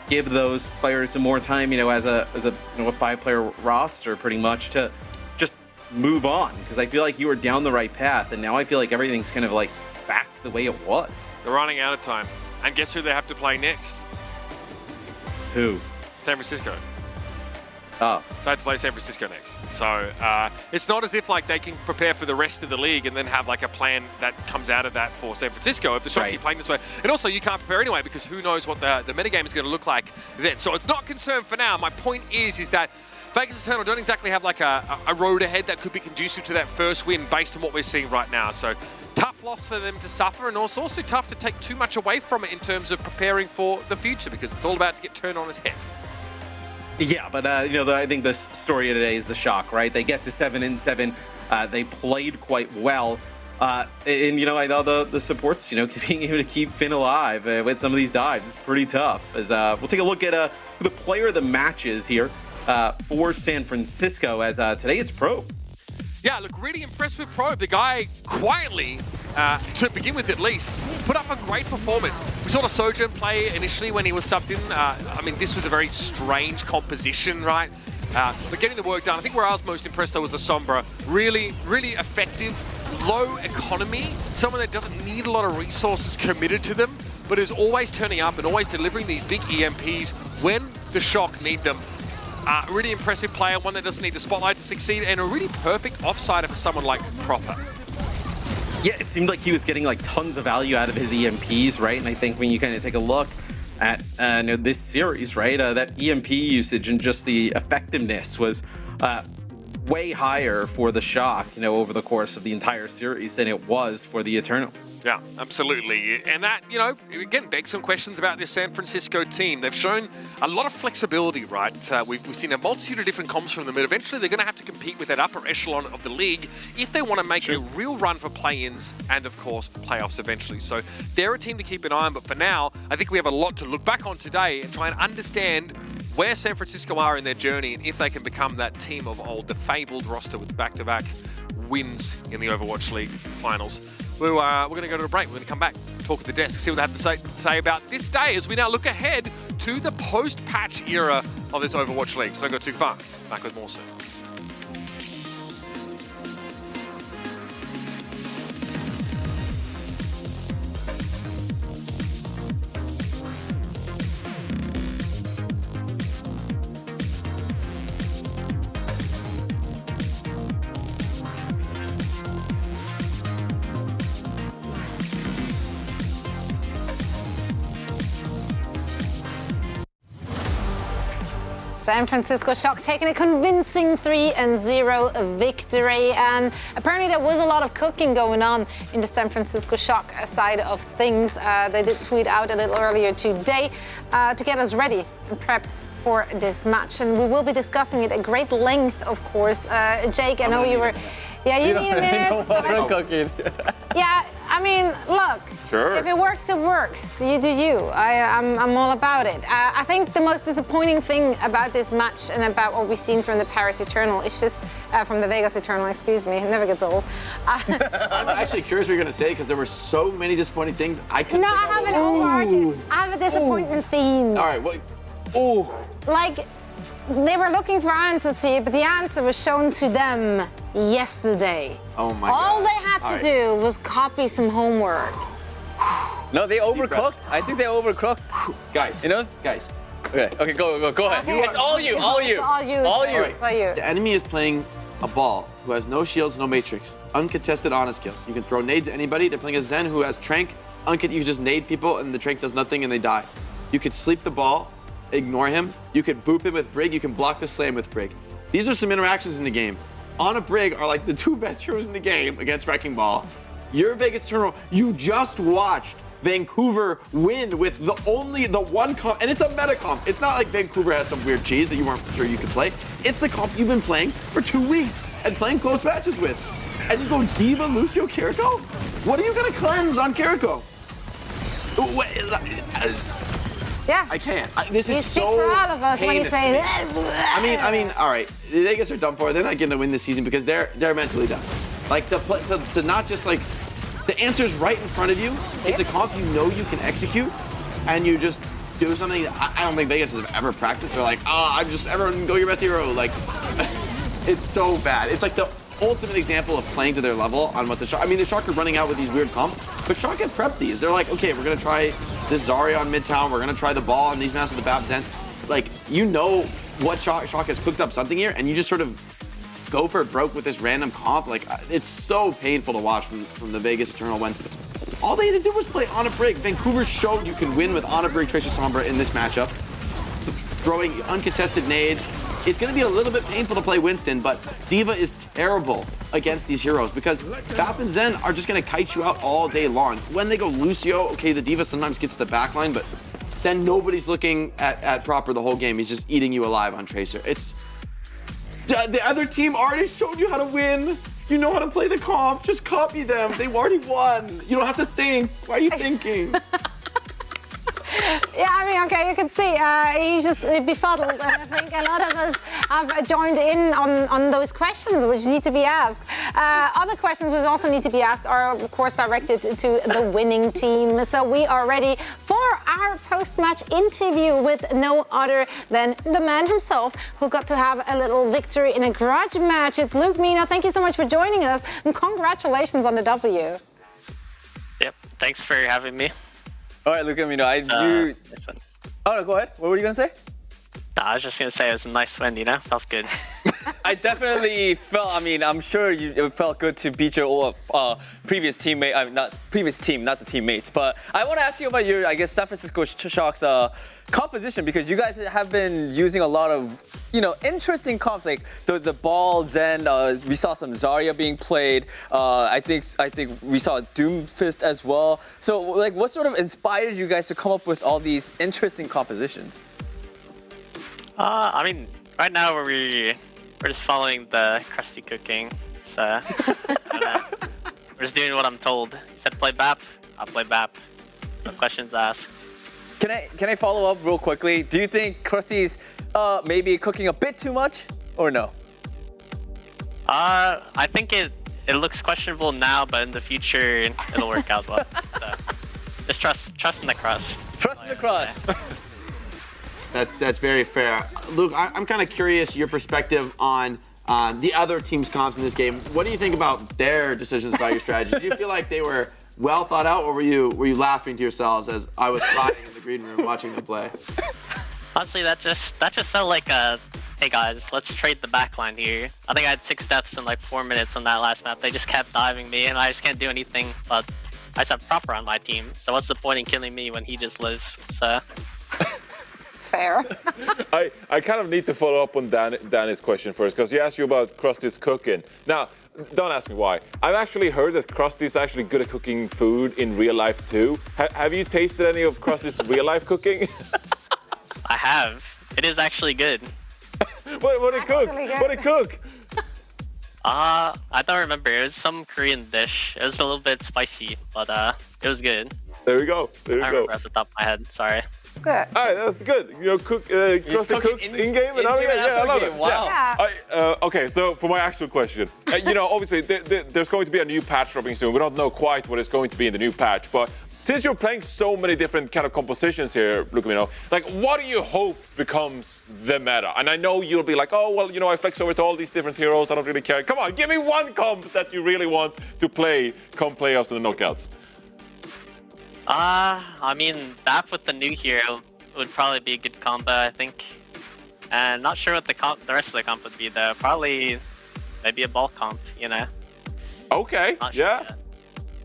give those players some more time, as a 5-player roster pretty much, to just move on. Because I feel like you were down the right path, and now I feel like everything's kind of like back to the way it was. They're running out of time. And guess who they have to play next? Who? San Francisco. Oh. They have to play San Francisco next. So it's not as if like they can prepare for the rest of the league and then have like a plan that comes out of that for San Francisco if the Shock keep playing this way. And also you can't prepare anyway, because who knows what the metagame is going to look like then. So it's not concerned for now. My point is that Vegas Eternal don't exactly have like a road ahead that could be conducive to that first win based on what we're seeing right now. So tough loss for them to suffer, and also tough to take too much away from it in terms of preparing for the future, because it's all about to get turned on its head. Yeah, but I think the story of today is the Shock, right? They get to 7-7. They played quite well, and I thought the supports, being able to keep Finn alive with some of these dives is pretty tough. As we'll take a look at who the player of the match is here for San Francisco. As today it's Probe. Yeah, look, really impressed with Probe. The guy quietly, to begin with at least, put up a great performance. We saw the Sojourn play initially when he was subbed in. I mean, this was a very strange composition, right? But getting the work done. I think where I was most impressed, though, was the Sombra. Really, really effective, low economy, someone that doesn't need a lot of resources committed to them, but is always turning up and always delivering these big EMPs when the Shock need them. Really impressive player, one that doesn't need the spotlight to succeed, and a really perfect offsider for someone like Proper. Yeah, it seemed like he was getting like tons of value out of his EMPs, right? And I think when you kind of take a look at this series, right, that EMP usage and just the effectiveness was way higher for the Shock, over the course of the entire series than it was for the Eternal. Yeah, absolutely. And that, again, begs some questions about this San Francisco team. They've shown a lot of flexibility, right? We've seen a multitude of different comps from them, but eventually they're going to have to compete with that upper echelon of the league if they want to make a real run for play-ins and, of course, for playoffs eventually. So they're a team to keep an eye on, but for now, I think we have a lot to look back on today and try and understand where San Francisco are in their journey and if they can become that team of old, the fabled roster with back-to-back wins in the Overwatch League finals. We're going to go to a break. We're going to come back, talk at the desk, see what they have to say about this day as we now look ahead to the post-patch era of this Overwatch League. So don't go too far. Back with more soon. San Francisco Shock taking a convincing 3-0 victory, and apparently there was a lot of cooking going on in the San Francisco Shock side of things. They did tweet out a little earlier today to get us ready and prepped for this match, and we will be discussing it at great length, of course. Jake, I know you were... Yeah, you need a minute. Cooking. Yeah, I mean, look. Sure. If it works, it works. You do you. I'm all about it. I think the most disappointing thing about this match and about what we've seen from the Paris Eternal is just from the Vegas Eternal. Excuse me, it never gets old. I'm actually curious what you're gonna say because there were so many disappointing things. I couldn't. No, I have an overarching. I have a disappointment theme. All right. What? Ooh. Like, they were looking for answers here, but the answer was shown to them yesterday. Oh my All God. they had to do was copy some homework. No, they overcooked. I think they overcooked. Guys. You know? Guys. Okay, go ahead. Okay. It's all you, It's all you. All Jake. you. It's all you. The enemy is playing a ball who has no shields, no matrix, uncontested honor skills. You can throw nades at anybody. They're playing a Zen who has Trank. You can just nade people and the Trank does nothing and they die. You could sleep the ball, ignore him. You could boop him with Brig. You can block the slam with Brig. These are some interactions in the game. On a Brig are like the two best heroes in the game against Wrecking Ball. Your Vegas Eternal, you just watched Vancouver win with the one comp, and it's a meta comp. It's not like Vancouver had some weird cheese that you weren't sure you could play. It's the comp you've been playing for 2 weeks and playing close matches with. And you go Diva, Lucio, Kiriko? What are you gonna cleanse on Kiriko? Yeah. I can't. This You is speak so for all of us when you heinous say to me. that. I mean, all right. The Vegas are done for. They're not going to win this season because they're mentally done. Like to not just like the answer's right in front of you. It's a comp you know you can execute, and you just do something. I don't think Vegas has ever practiced. They're like, everyone go your best hero. Like, it's so bad. It's like the ultimate example of playing to their level on what the Shock. I mean, the Shock are running out with these weird comps, but Shock had prepped these. They're like, okay, we're gonna try this Zarya on Midtown. We're gonna try the ball on these maps with the Bab Zen. Like, you know what Shock has cooked up something here, and you just sort of go for it broke with this random comp. Like, it's so painful to watch from the Vegas Eternal when all they had to do was play on a Brig. Vancouver showed you can win with on a Brig Tracer Sombra in this matchup, throwing uncontested nades. It's going to be a little bit painful to play Winston, but Diva is terrible against these heroes because Bap and Zen are just going to kite you out all day long. When they go Lucio, okay, the Diva sometimes gets to the backline, but then nobody's looking at Proper the whole game. He's just eating you alive on Tracer. It's the other team already showed you how to win. You know how to play the comp. Just copy them. They've already won. You don't have to think. Why are you thinking? Yeah, I mean, okay, you can see he's just befuddled, and I think a lot of us have joined in on those questions which need to be asked. Other questions which also need to be asked are, of course, directed to the winning team. So we are ready for our post-match interview with no other than the man himself who got to have a little victory in a grudge match. It's Luke Mino. Thank you so much for joining us, and congratulations on the W. Yep, thanks for having me. All right, look at me now. Nice win. Oh, no, go ahead. What were you gonna say? Nah, I was just gonna say it was a nice win, you know? Felt good. I definitely felt. I mean, I'm sure it felt good to beat your previous teammate. Not previous team, not the teammates. But I want to ask you about your, I guess, San Francisco Shock's composition, because you guys have been using a lot of, interesting comps, like the ball Zen. We saw some Zarya being played. I think we saw Doomfist as well. So, like, what sort of inspired you guys to come up with all these interesting compositions? I mean, right now we're just following the crusty cooking. So we're just doing what I'm told. He said play BAP, I'll play BAP. No questions asked. Can I follow up real quickly? Do you think Krusty's maybe cooking a bit too much, or no? I think it looks questionable now, but in the future it'll work out well. So just trust in the crust. Trust in the crust. That's very fair. Luke, I'm kind of curious your perspective on the other team's comps in this game. What do you think about their decisions about your strategy? Do you feel like they were well thought out, or were you laughing to yourselves as I was crying in the green room watching them play? Honestly, that just felt like a, hey guys, let's trade the backline here. I think I had 6 deaths in like 4 minutes on that last map. They just kept diving me, and I just can't do anything. But I just have Proper on my team, so what's the point in killing me when he just lives? So. fair. I kind of need to follow up on Danny's question first, because he asked you about Krusty's cooking. Now, don't ask me why. I've actually heard that Krusty's actually good at cooking food in real life too. Have you tasted any of Krusty's real life cooking? I have. It is actually good. What did he cook? Actually good. What did he cook? I don't remember. It was some Korean dish. It was a little bit spicy, but it was good. There we go. There I you go. remember at the top of my head. Sorry. It's good. All right, that's good. You know, Krusty cooks in-game and everything. Yeah, I love it. Wow. Yeah. Okay, so for my actual question, you know, obviously there's going to be a new patch dropping soon. We don't know quite what it's going to be in the new patch, but since you're playing so many different kind of compositions here, Lucamino, like what do you hope becomes the meta? And I know you'll be like, oh, well, you know, I flex over to all these different heroes. I don't really care. Come on, give me one comp that you really want to play come playoffs and the knockouts. I mean, BAP with the new hero would probably be a good combo, I think. And not sure what the rest of the comp would be though. Probably maybe a ball comp, you know. Okay, Not sure yeah. yet.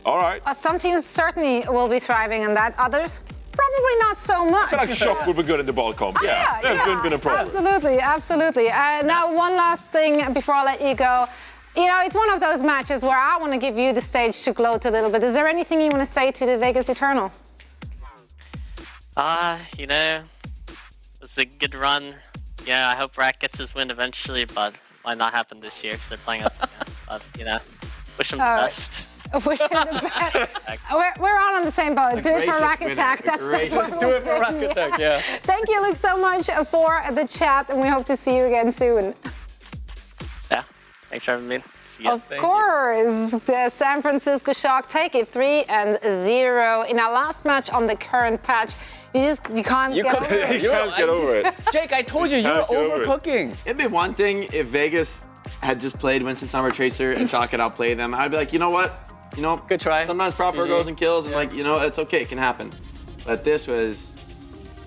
All right. Some teams certainly will be thriving in that. Others, probably not so much. I feel like Shock would be good in the ball comp. Yeah, that's been a problem. Absolutely, absolutely. Now, one last thing before I let you go. You know, it's one of those matches where I want to give you the stage to gloat a little bit. Is there anything you want to say to the Vegas Eternal? You know, it was a good run. Yeah, I hope Rack gets his win eventually, but might not happen this year because they're playing us again. But, you know, wish them the best. Wish him the best. We're all on the same boat. Do it for Rack Attack. That's what Do it for Rack Attack, yeah. Thank you, Luke, so much for the chat, and we hope to see you again soon. Yeah, thanks for having me. See ya. Of course, the San Francisco Shock take it 3-0 in our last match on the current patch. You can't get over it. You can't get over it. Jake, I told you, you were Can't get over it. overcooking. It'd be one thing if Vegas had just played Winston Summer Tracer and Chalk had outplayed them. I'd be like, you know what? You know, Good try. Sometimes proper goes and kills, and like, you know, it's okay, it can happen. But this was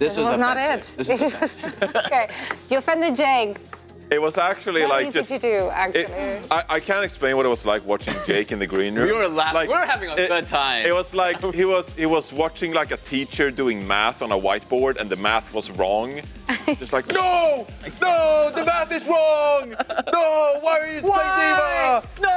not offensive. it. This was offensive. Okay, you offended Jake. It was actually Not like easy just. to do, actually. I can't explain what it was like watching Jake in the green room. We were laughing. Like, We were having a good time. It was like he was watching like a teacher doing math on a whiteboard, and the math was wrong. Just like, no, the math is wrong. No, why are you playing Diva? No!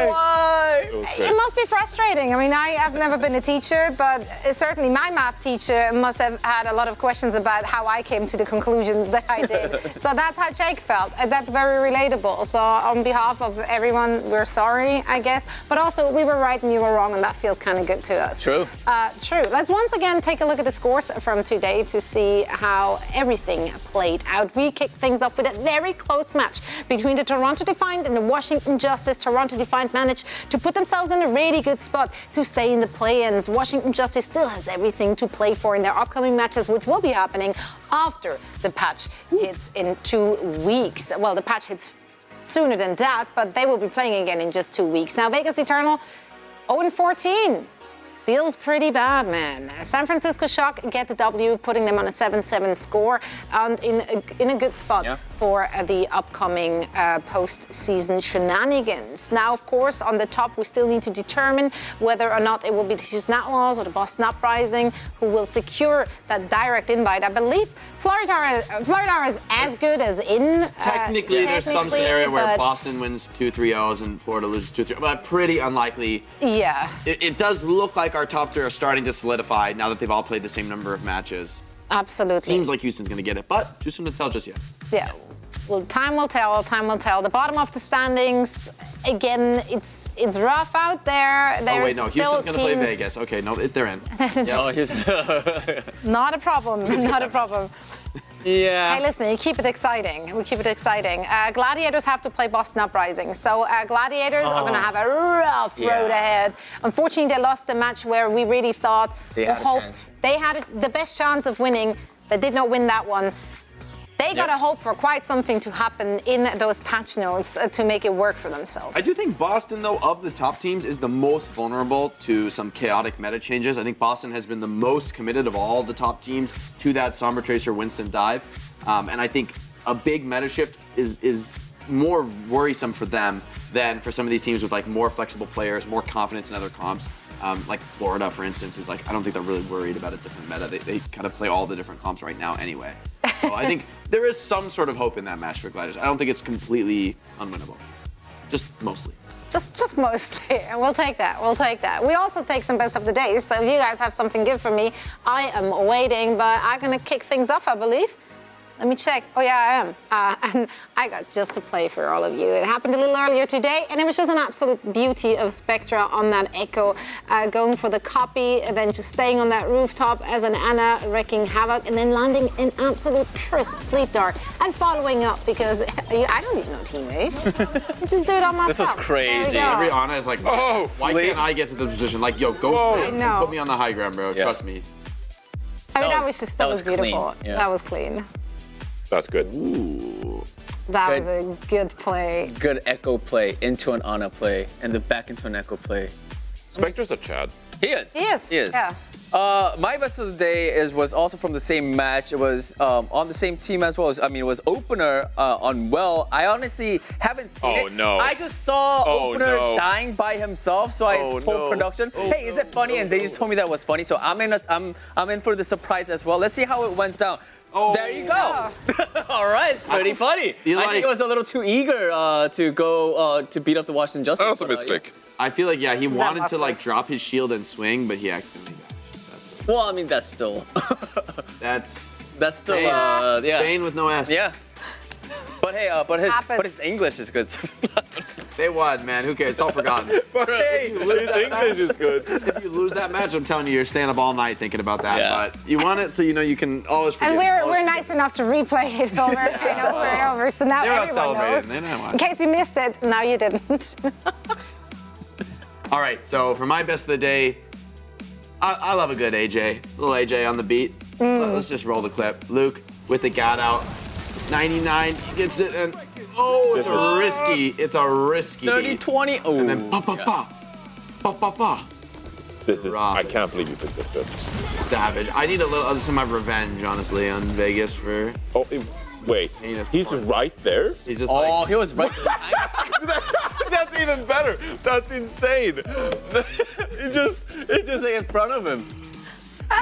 Why? It was great. It must be frustrating. I mean, I have never been a teacher, but certainly my math teacher must have had a lot of questions about how I came to the conclusions that I did. So that's how Jake felt. That's very relatable. So on behalf of everyone, we're sorry, I guess. But also, we were right and you were wrong, and that feels kind of good to us. True. True. Let's once again take a look at the scores from today to see how everything played out. We kicked things off with a very close match between the Toronto Defiant and the Washington Justice. Toronto Defiant managed to put themselves in a really good spot to stay in the play-ins. Washington Justice still has everything to play for in their upcoming matches, which will be happening after the patch hits in 2 weeks. Well, the patch hits sooner than that, but they will be playing again in just 2 weeks. Now, Vegas Eternal, 0-14. Feels pretty bad, man. San Francisco Shock get the W, putting them on a 7-7 score, and in a good spot for the upcoming post-season shenanigans. Now, of course, on the top, we still need to determine whether or not it will be the Houston Outlaws or the Boston Uprising who will secure that direct invite. I believe Florida is as good as in. Technically, there's some scenario where but Boston wins 2-3-0s and Florida loses 2-3, but pretty unlikely. yeah, It does look like our top three are starting to solidify now that they've all played the same number of matches. absolutely. Seems like Houston's going to get it, but too soon to tell just yet. Yeah. Well, time will tell. Time will tell. The bottom of the standings, again, it's rough out there. There's Oh wait, no, still Houston's going to play teams. Vegas. Okay, no, they're in. Oh, here's Not a problem. Not a problem. yeah. Hey, listen, you keep it exciting. We keep it exciting. Gladiators have to play Boston Uprising. So Gladiators are going to have a rough road ahead. Unfortunately, they lost the match where we really thought They had a chance. they had the best chance of winning. They did not win that one. They got to hope for quite something to happen in those patch notes to make it work for themselves. I do think Boston, though, of the top teams, is the most vulnerable to some chaotic meta changes. I think Boston has been the most committed of all the top teams to that Summer Tracer Winston dive. And I think a big meta shift is more worrisome for them than for some of these teams with like more flexible players, more confidence in other comps. Like Florida, for instance, is like, I don't think they're really worried about a different meta. They kind of play all the different comps right now anyway. So I think there is some sort of hope in that match for Gladius. I don't think it's completely unwinnable. Just mostly. Just mostly, and we'll take that. We'll take that. We also take some best of the day. So if you guys have something good for me, I am waiting. But I'm gonna kick things off, I believe. Let me check. Oh yeah, I am. And I got just a play for all of you. It happened a little earlier today, and it was just an absolute beauty of Spectra on that Echo, going for the copy, and then just staying on that rooftop as an Anna, wrecking havoc, and then landing an absolute crisp sleep dart, and following up because I don't need no teammates. I just do it on myself. This is crazy. There we go. Every Ana is like, why can't I get to the position? Like, yo, go sit and put me on the high ground, bro. Yeah. Trust me. I mean, that was beautiful. Clean. Yeah. That was clean. That's good. Ooh. That Good. was a good play. Good Echo play into an Ana play, and then back into an Echo play. Spectre's a Chad. He is. He is. He is. Yeah. My best of the day was also from the same match. It was on the same team as well. It was opener on Well. I honestly haven't seen it. Oh, no. I just saw Oh, opener no. dying by himself, so I told no. production, "Hey, is it funny?" And they just told me that it was funny. So I'm in for the surprise as well. Let's see how it went down. There you go. All right, it's pretty funny. I think it was a little too eager to go to beat up the Washington Justice. That was a but, misclick. I feel like, he wanted must to like have. drop his shield and swing, but he accidentally got Well, I mean, that's still That's still yeah. Spain with no S. Yeah. But hey, Happens. but his English is good. They won, man. Who cares? It's all forgotten. But hey, his English is good. If you lose that match, I'm telling you, you're staying up all night thinking about that. Yeah. But you won it, so you know you can always forget. And Always we're forget. nice enough to replay it over and over and over. So now They're not everyone celebrating. knows. They know why. In case you missed it, now you didn't. All right, so for my best of the day, I love a good AJ. Little AJ on the beat. Let's just roll the clip. Luke with the gat out. 99 gets it, and it's a risky. It's a risky. 30-20. Oh. And then pa. This is. Rob. I can't believe you picked this good. Savage. I need a little some of my revenge, honestly, on Vegas for. Oh, wait. He's right there. He's just Oh, like. he was right. That's even better. That's insane. It just in front of him.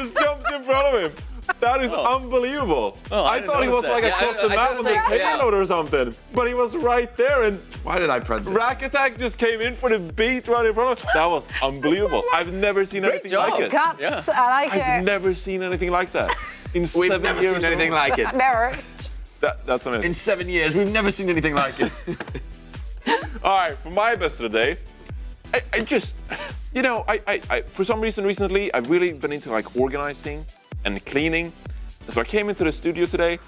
just jumps in front of him. That is unbelievable. I I didn't thought he was notice like that. across Yeah, the I map noticed with a that, payload or something. But he was right there, and Why did I press this? Rack Attack just came in for the beat right in front of him. That was unbelievable. I've never seen anything job. like it. Guts, I like I've it. never seen anything like that. In We've 7 never years. seen anything like it. Never. That's amazing. In 7 years, we've never seen anything like it. All right, for my best of the day, I just, I for some reason recently, I've really been into like organizing and cleaning. So I came into the studio today,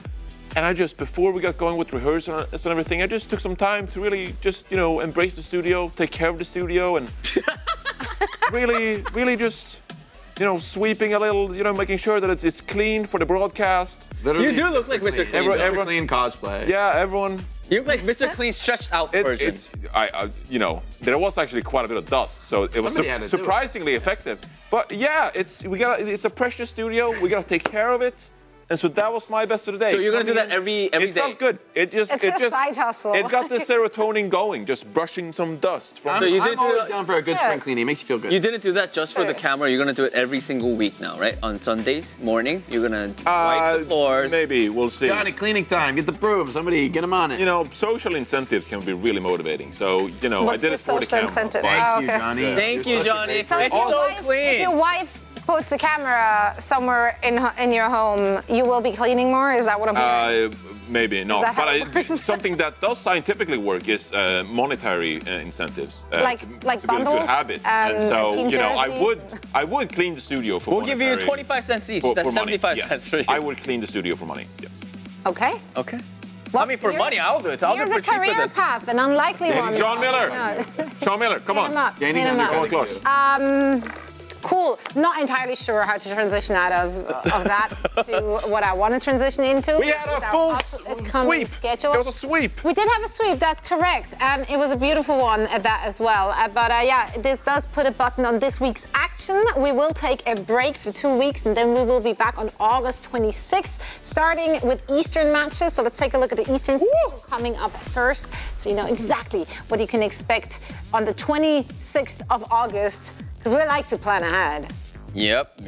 and I just, before we got going with rehearsals and everything, I just took some time to really just, embrace the studio, take care of the studio, and really just, sweeping a little, making sure that it's clean for the broadcast. You do look like Mr. Clean. Mr. Clean cosplay. Yeah, everyone. You look like Mr. Clean stretched out version. There was actually quite a bit of dust, so it was Somebody had to do it. surprisingly effective. But yeah, it's a precious studio. We gotta take care of it, and so that was my best of the day. So you're gonna do that every day? It felt good. It's a side hustle. It got the serotonin going, just brushing some dust from. So you I'm did do always that- down for a good That's spring good. cleaning. It makes you feel good. You didn't do that just for the Sure. camera. You're gonna do it every single week now, right? On Sundays morning, you're gonna wipe the floors. Maybe we'll see. Johnny, cleaning time. Get the broom. Somebody get him on it. Social incentives can be really motivating. So I What's did your it for the social camera. incentive? but- Oh, Thank you, okay. Johnny. Thank You're you, such a Johnny. great So It's if your, so wife, clean. if your wife puts a camera somewhere in your home, you will be cleaning more? Is that what I'm hearing? Maybe not. that how But it works? something that does scientifically work is monetary incentives. Like to build bundles good habits. and And so, team jerseys? I would clean the studio for We'll give you monetary- 25 cents each. for That's money. 75 Yes. cents for you. I would clean the studio for money. Yes. Okay. Okay. Well, I mean, for here- money, I'll do it. I'll do Here's it a for cheaper career than. path, an unlikely one. John Miller. No. Sean Miller, come Hit on. him up. Danny's Hit him under up. Come close. Cool. Not entirely sure how to transition out of that to what I want to transition into. We had Is a our full upcoming sweep. schedule. There was a sweep. We did have a sweep, that's correct. And it was a beautiful one at that as well. But this does put a button on this week's action. We will take a break for 2 weeks, and then we will be back on August 26th, starting with Eastern matches. So let's take a look at the Eastern schedule coming up first, so you know exactly what you can expect on the 26th of August. Because we like to plan ahead. Yep.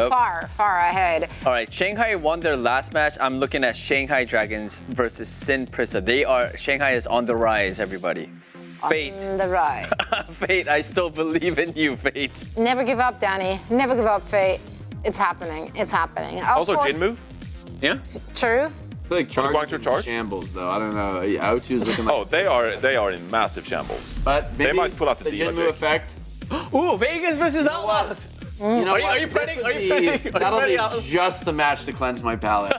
Far ahead. All right, Shanghai won their last match. I'm looking at Shanghai Dragons versus Sin Prissa. Shanghai is on the rise, everybody. Fate. On the rise. Fate, I still believe in you, Fate. Never give up, Danny. Never give up, Fate. It's happening. It's happening. Of Also, course, Jinmu. Yeah. True. I feel like going Charge to is charge? in shambles, though. I don't know. O2 is looking like... Oh, they are in massive shambles. But maybe They might pull out the Jinmu Jake. effect. Ooh, Vegas versus Outlaws. You know Are you what? betting? That'll be just the match to cleanse my palate.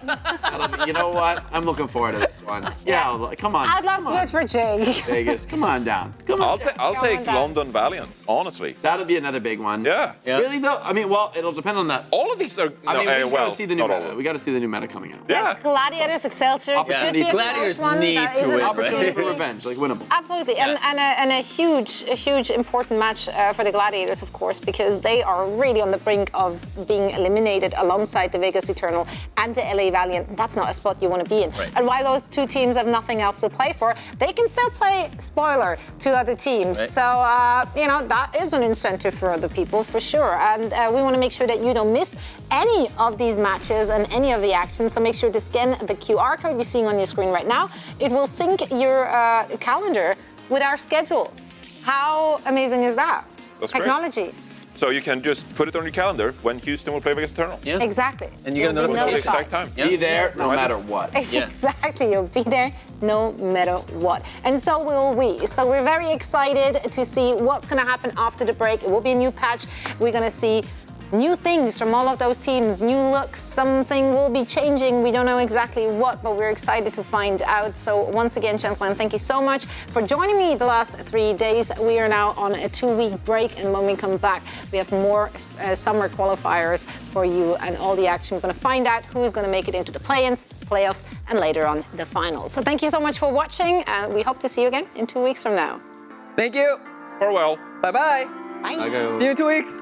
You know what? I'm looking forward to this one. Yeah, come on. I'd love to do it for Jake. Vegas, come on down. Come on. I'll Going take down. London Valiant, honestly. That'll be another big one. Yeah. Really though? I mean, well, it'll depend on that. All of these are. I mean, we just well, gotta see the new not all of meta. them. We gotta see the new meta coming out. Yeah. Gladiators, Excelsior. Opportunity. Should be a Gladiators close one. need That to is an win, right? Opportunity for opportunity. revenge, like winnable. Absolutely, and a huge important match for the Gladiators, of course, because they are really on the brink of being eliminated alongside the Vegas Eternal and the LA Valiant. That's not a spot you want to be in. Right. And while those two teams have nothing else to play for, they can still play spoiler to other teams. Right. So that is an incentive for other people for sure. And we want to make sure that you don't miss any of these matches and any of the action. So make sure to scan the QR code you're seeing on your screen right now. It will sync your calendar with our schedule. How amazing is that? That's great. Technology. So you can just put it on your calendar when Houston will play Vegas Eternal. Yeah. Exactly. And you get You'll be another Know the notified. exact time. Yeah. Be there no Right. matter what. Yeah. Exactly, you'll be there no matter what. And so will we. So we're very excited to see what's going to happen after the break. It will be a new patch. We're going to see new things from all of those teams, new looks. Something will be changing. We don't know exactly what, but we're excited to find out. So once again, gentlemen, thank you so much for joining me the last 3 days. We are now on a 2-week break, and when we come back, we have more summer qualifiers for you and all the action. We're going to find out who is going to make it into the play-ins, playoffs, and later on the finals. So thank you so much for watching, and we hope to see you again in 2 weeks from now. Thank you. Farewell. Bye-bye. Bye. Okay. See you in 2 weeks.